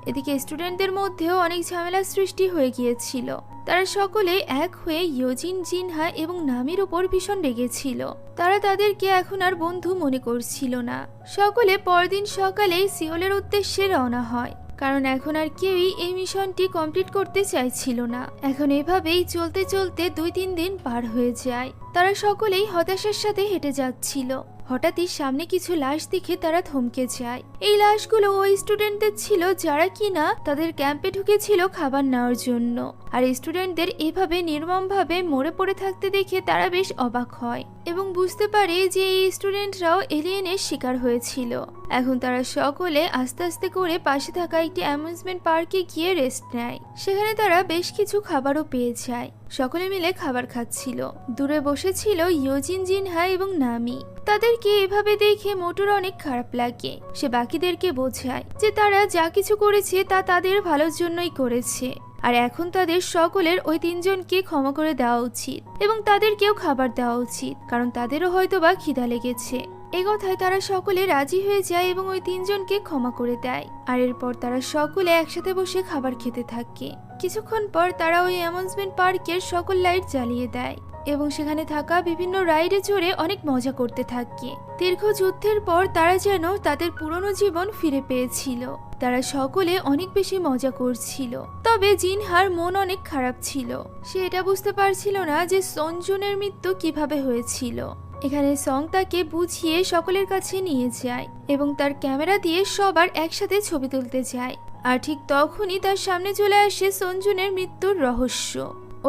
এদিকে স্টুডেন্টদের মধ্যেও অনেক ঝামেলার সৃষ্টি হয়ে গিয়েছিল। তারা সকলে এক হয়ে ইয়োজিন, জিনহা এবং নামির উপর ভীষণ রেগেছিল। তারা তাদেরকে এখন আর বন্ধু মনে করছিল না। সকলে পরদিন সকালে সিওলের উদ্দেশ্যে রওনা হয়, কারণ এখন আর কেউই এই মিশনটি কমপ্লিট করতে চাইছিল না। এখন এভাবেই চলতে চলতে 2-3 দিন পার হয়ে যায়। তারা সকলেই হতাশার সাথে হেঁটে যাচ্ছিল। হঠাৎই সামনে কিছু লাশ দেখে তারা থমকে যায়। এই লাশগুলো ওই স্টুডেন্টদের ছিল যারা কিনা তাদের ক্যাম্পে ঢুকেছিল খাবার নেওয়ার জন্য। আর স্টুডেন্টদের এভাবে নির্মমভাবে মরে পড়ে থাকতে দেখে তারা বেশ অবাক হয় এবং বুঝতে পারে যে এই স্টুডেন্টরাও এলিয়েনের শিকার হয়েছিল। এখন তারা সকলে আস্তে আস্তে করে পাশে থাকা একটি অ্যামিউজমেন্ট পার্কে গিয়ে রেস্ট নেয়। সেখানে তারা বেশ কিছু খাবারও পেয়ে যায়। সকলে মিলে খাবার খাচ্ছিল। দূরে বসেছিল ইয়োজিন, জিনহা এবং নামি। তাদেরকে এভাবে দেখে মোটর অনেক খারাপ লাগে। সে বাকিদেরকে বোঝায় যে তারা যা কিছু করেছে তা তাদের ভালোর জন্যই করেছে, আর এখন তাদের সকলের ওই তিনজনকে ক্ষমা করে দেওয়া উচিত এবং তাদেরকেও খাবার দেওয়া উচিত, কারণ তাদেরও হয়তোবা খিদা লেগেছে। এই কথায় তারা সকলে রাজি হয়ে যায় এবং ওই তিনজনকে ক্ষমা করে দেয়। আর এরপর তারা সকলে একসাথে বসে খাবার খেতে থাকে। কিছুক্ষণ পর তারা ওই অ্যামিউজমেন্ট পার্কের সকল লাইট জ্বালিয়ে দেয় এবং সেখানে থাকা বিভিন্ন রাইডে চড়ে অনেক মজা করতে থাকে। দীর্ঘ যুদ্ধের পর তারা যেন তাদের পুরনো জীবন ফিরে পেয়েছিল। তারা সকলে অনেক বেশি মজা করছিল। তবে জিনহার মন অনেক খারাপ ছিল। সে এটা বুঝতে পারছিল না যে সঞ্জুনের মৃত্যু কিভাবে হয়েছিল। এখানে সং তাকে বুঝিয়ে সকলের কাছে নিয়ে যায় এবং তার ক্যামেরা দিয়ে সবার একসাথে ছবি তুলতে যায়। আর ঠিক তখনই তার সামনে চলে আসে সঞ্জুনের মৃত্যুর রহস্য।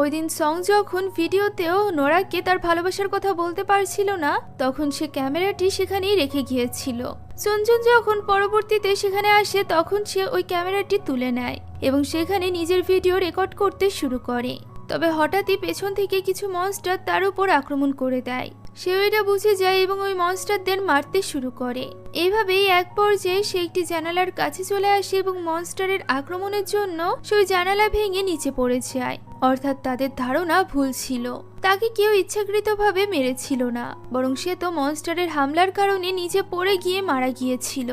ওই দিন সং যখন ভিডিওতেও নোরাকে তার ভালোবাসার কথা বলতে পারছিল না, তখন সে ক্যামেরাটি সেখানেই রেখে গিয়েছিল। সঞ্জুন যখন পরবর্তীতে সেখানে আসে তখন সে ওই ক্যামেরাটি তুলে নেয় এবং সেখানে নিজের ভিডিও রেকর্ড করতে শুরু করে। তবে হঠাৎই পেছন থেকে কিছু মনস্টার তার উপর আক্রমণ করে দেয়। সেও এটা বুঝে যায় এবং ওই মনস্টারদের মারতে শুরু করে। এইভাবেই এক পর্যায়ে সে একটি জানালার কাছে চলে আসে এবং মনস্টারের আক্রমণের জন্য সে ওই জানালা ভেঙে নিচে পড়ে যায়। অর্থাৎ তাদের ধারণা ভুল ছিল, তাকে কেউ ইচ্ছাকৃতভাবে মেরেছিল না, বরং সে তো মনস্টারের হামলার কারণে নিচে পড়ে গিয়ে মারা গিয়েছিল।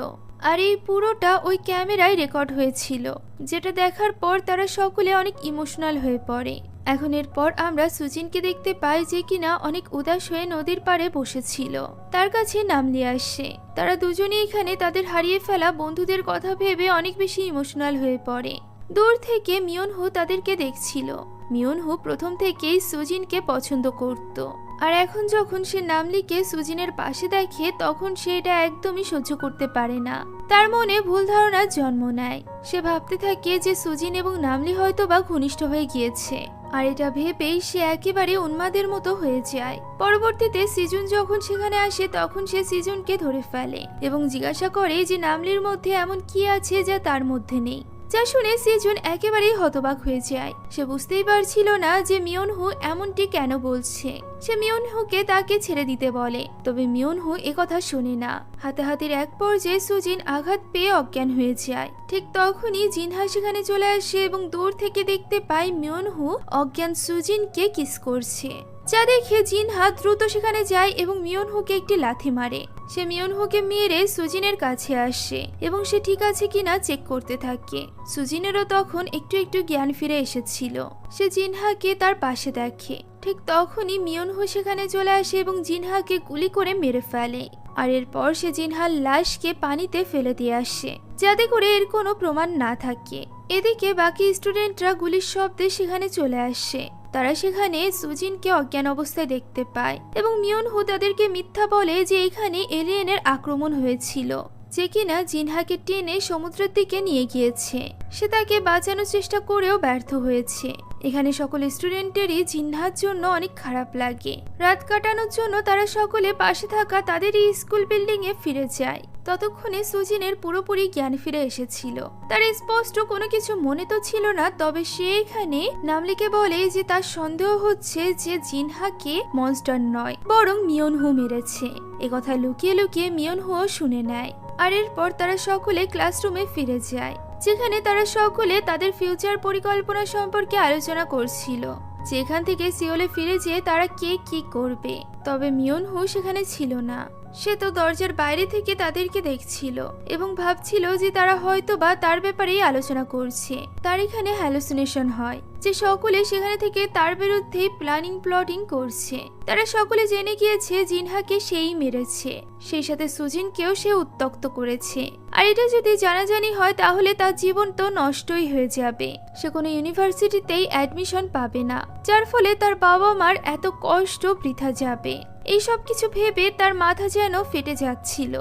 আর এই পুরোটা ওই ক্যামেরায় রেকর্ড হয়েছিল, যেটা দেখার পর তারা সকলে অনেক ইমোশনাল হয়ে পড়ে। এখন এরপর আমরা সুজিনকে দেখতে পাই যে কিনা অনেক উদাস হয়ে নদীর পাড়ে বসেছিল। তার কাছে নামলি আসে। তারা দুজনেই এখানে তাদের হারিয়ে ফেলা বন্ধুদের কথা ভেবে অনেক বেশি ইমোশনাল হয়ে পড়ে। দূর থেকে মিয়নহু তাদেরকে দেখছিল। মিয়নহু প্রথম থেকেই সুজিনকে পছন্দ করত, আর এখন যখন সে নামলিকে সুজিনের পাশে দেখে তখন সে এটা একদমই সহ্য করতে পারে না। তার মনে ভুল ধারণার জন্ম নেয়। সে ভাবতে থাকে যে সুজিন এবং নামলি হয়তো বা ঘনিষ্ঠ হয়ে গিয়েছে, আর এটা ভেবেই সে একেবারে উন্মাদের মতো হয়ে যায়। পরবর্তীতে সিজুন যখন সেখানে আসে তখন সে সিজুনকে ধরে ফেলে এবং জিজ্ঞাসা করে যে নামলির মধ্যে এমন কি আছে যা তার মধ্যে নেই। যা শুনে সিজুন একেবারেই হতবাক হয়ে যায়। সে বুঝতেই পারছিল না যে মিয়নহু এমনটি কেন বলছে। সে মিয়নহুকে তাকে ছেড়ে দিতে বলে, তবে মিয়নহু একথা শোনে না। হাতাহাতির এক পর্যায়ে সুজিন আঘাত পেয়ে অজ্ঞান হয়ে যায়। ঠিক তখনই জিনহা সেখানে চলে আসে এবং দূর থেকে দেখতে পায় মিয়নহু অজ্ঞান সুজিনকে কিস করছে। যা দেখে জিনহা দ্রুত সেখানে যায় এবং মিয়নহুকে একটি লাথি মারে। সে মিয়নহুকে মেরে সুজিনের কাছে আসে এবং সে ঠিক আছে কিনা চেক করতে থাকে। সুজিনেরও তখন একটু একটু জ্ঞান ফিরে এসেছিল। সে জিনহাকে তার পাশে দেখে। ঠিক তখনই মিয়নহু সেখানে চলে আসে এবং জিনহাকে গুলি করে মেরে ফেলে। আর এরপর সে জিনহার লাশকে পানিতে ফেলে দিয়ে আসে, যাতে করে এর কোনো প্রমাণ না থাকে। এদিকে বাকি স্টুডেন্টরা গুলির শব্দে সেখানে চলে আসে। তারা সেখানে সুজিনকে অজ্ঞান অবস্থায় দেখতে পায় এবং মিয়নহু তাদেরকে মিথ্যা বলে যে এখানে এলিয়েনের আক্রমণ হয়েছিল, যে কিনা জিনহাকে টেনে সমুদ্রের দিকে নিয়ে গিয়েছে। সে তাকে বাঁচানোর চেষ্টা করেও ব্যর্থ হয়েছে। এখানে সকল স্টুডেন্টেরই জিনহার জন্য অনেক খারাপ লাগে। রাত কাটানোর জন্য তারা সকলে পাশে থাকা তাদেরই স্কুল বিল্ডিং এ ফিরে যায়। ততক্ষণে সুজিনের পুরোপুরি জ্ঞান ফিরে এসেছিল। তার স্পষ্ট কোনো কিছু মনে তো ছিল না, তবে সে এখানে নামলিকে বলে যে তার সন্দেহ হচ্ছে যে জিনহাকে মনস্টার নয় বরং মিয়নহু মেরেছে। একথা লুকিয়ে লুকিয়ে মিয়নহুও শুনে নেয়। আর এরপর তারা সকলে ক্লাসরুমে ফিরে যায়, যেখানে তারা সকলে তাদের ফিউচার পরিকল্পনা সম্পর্কে আলোচনা করছিল। যেখান থেকে সিওলে ফিরে যেয়ে তারা কে কি করবে। তবে মিয়নহু সেখানে ছিল না। সে তো দরজার বাইরে থেকে তাদেরকে দেখছিল এবং ভাবছিল যে তারা হয়তো বা তার ব্যাপারেই আলোচনা করছে। তার এখানে হ্যালুসিনেশন হয়, যে সকলে সেখানে থেকে তার বিরুদ্ধে প্লটিং করছে। তারা সকলে জেনে গিয়েছে জিনহাকে সেই মেরেছে, সেই সাথে সুজিনকেও সে উত্ত্যক্ত করেছে। আর এটা যদি জানাজানি হয় তাহলে তার জীবন তো নষ্টই হয়ে যাবে, সে কোনো ইউনিভার্সিটিতেই অ্যাডমিশন পাবে না, যার ফলে তার বাবা মার এত কষ্ট বৃথা যাবে। এইসব কিছু ভেবে তার মাথা যেন ফেটে যাচ্ছিল।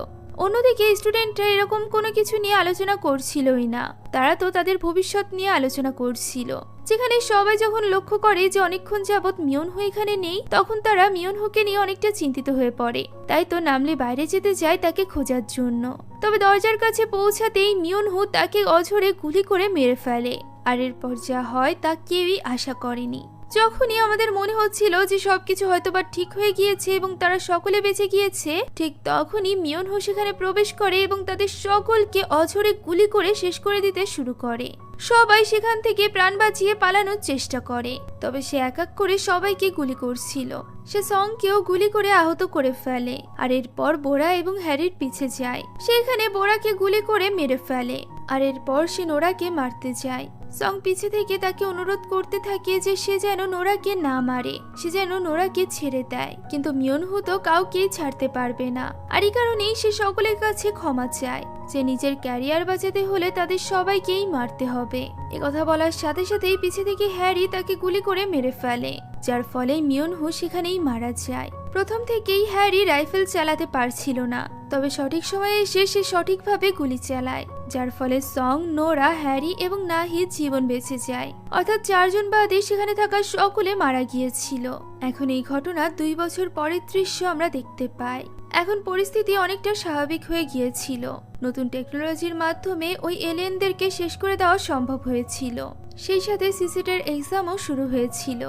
অন্যদিকে স্টুডেন্টরা এরকম কোনো কিছু নিয়ে আলোচনা করছিলই না, তারা তো তাদের ভবিষ্যৎ নিয়ে আলোচনা করছিল। যেখানে সবাই যখন লক্ষ্য করে যে অনেকক্ষণ যাবৎ মিয়নহু এখানে নেই, তখন তারা মিয়নহুকে নিয়ে অনেকটা চিন্তিত হয়ে পড়ে। তাই তো নামলে বাইরে যেতে যায় তাকে খোঁজার জন্য। তবে দরজার কাছে পৌঁছাতেই মিয়নহু তাকে অঝরে গুলি করে মেরে ফেলে। আর এরপর যা হয় তা কেউই আশা করেনি। যখনই আমাদের মনে হচ্ছিল যে সবকিছু হয়তোবা ঠিক হয়ে গিয়েছে এবং তারা সকলে বেঁচে গিয়েছে, ঠিক তখনই মিয়নহু সেখানে প্রবেশ করে এবং তাদের সকলকে অঝরে গুলি করে শেষ করে দিতে শুরু করে। সবাই সেখান থেকে প্রাণ বাঁচিয়ে পালানোর চেষ্টা করে, তবে সে এক এক করে সবাইকে গুলি করছিল। সে সংকেও গুলি করে আহত করে ফেলে। আর এরপর বোরা এবং হ্যারির পিছে যায়, সেখানে বোরাকে গুলি করে মেরে ফেলে। আর এরপর সে নোরাকে মারতে যায়। সং পিছে থেকে তাকে অনুরোধ করতে থাকে যে সে যেন নোরাকে না মারে, সে যেন নোরাকে ছেড়ে দেয়। কিন্তু মিয়নহু তো কাউকেই ছাড়তে পারবে না। আর এই কারণেই সে সকলের কাছে ক্ষমা চায় যে নিজের ক্যারিয়ার বাঁচাতে হলে তাদের সবাইকেই মারতে হবে। একথা বলার সাথে সাথেই পিছে থেকে হ্যারি তাকে গুলি করে মেরে ফেলে, যার ফলে মিয়নহু সেখানেই মারা যায়। প্রথম থেকেই হ্যারি রাইফেল চালাতে পারছিল না, তবে সঠিক সময়ে এসে সে সঠিকভাবে গুলি চালায়, যার ফলে সং, নোরা, হ্যারি এবং নাহিদ জীবন বেঁচে যায়। অর্থাৎ 4 জন বাদে সেখানে থাকা সকলে মারা গিয়েছিল। এখন এই ঘটনা 2 বছর পরের দৃশ্য আমরা দেখতে পাই। এখন পরিস্থিতি অনেকটা স্বাভাবিক হয়ে গিয়েছিল। নতুন টেকনোলজির মাধ্যমে ওই এলিয়েনদেরকে শেষ করে দেওয়া সম্ভব হয়েছিল। সেই সাথে সিসিটের এক্সামও শুরু হয়েছিল।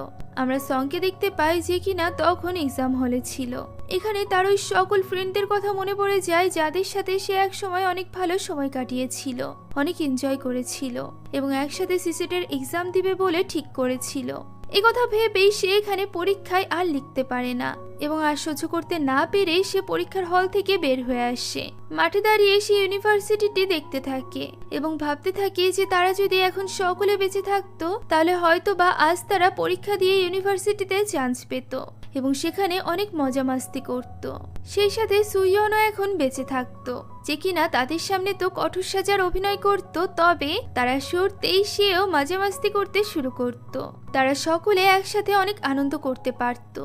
আমরা সংকে দেখতে পাই যে কিনা তখন এক্সাম হলে ছিল। এখানে তার ওই সকল ফ্রেন্ডদের কথা মনে পড়ে যায় যাদের সাথে সে এক সময় অনেক ভালো সময় কাটিয়েছিল, অনেক এনজয় করেছিল এবং একসাথে সিসিটের এক্সাম দিবে বলে ঠিক করেছিল। একথা ভেবেই সে এখানে পরীক্ষায় আর লিখতে পারে না এবং আর সহ্য করতে না পেরে সে পরীক্ষার হল থেকে বের হয়ে আসে। মাঠে দাঁড়িয়ে সে ইউনিভার্সিটিটি দেখতে থাকে এবং ভাবতে থাকে যে তারা যদি এখন সকলে বেঁচে থাকতো তাহলে হয়তো বা আজ তারা পরীক্ষা দিয়ে ইউনিভার্সিটিতে চান্স পেত এবং সেখানে অনেক মজা মাস্তি করত। সেই সাথে সুইয়নও এখন বেঁচে থাকতো, যে কিনা তাদের সামনে তো কঠোর সাজার অভিনয় করত, তবে তারা শুরুতেই সেও মজা মাস্তি করতে শুরু করত। তারা সকলে একসাথে অনেক আনন্দ করতে পারত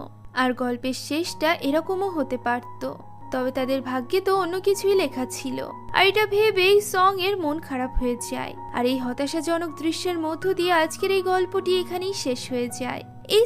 আর গল্পের শেষটা এরকমও হতে পারত। তবে তাদের ভাগ্যে তো অন্য কিছুই লেখা ছিল। আর এটা ভেবেই সং এর মন খারাপ হয়ে যায়। আর এই হতাশাজনক দৃশ্যের মধ্য দিয়ে আজকের এই গল্পটি এখানেই শেষ হয়ে যায়। এই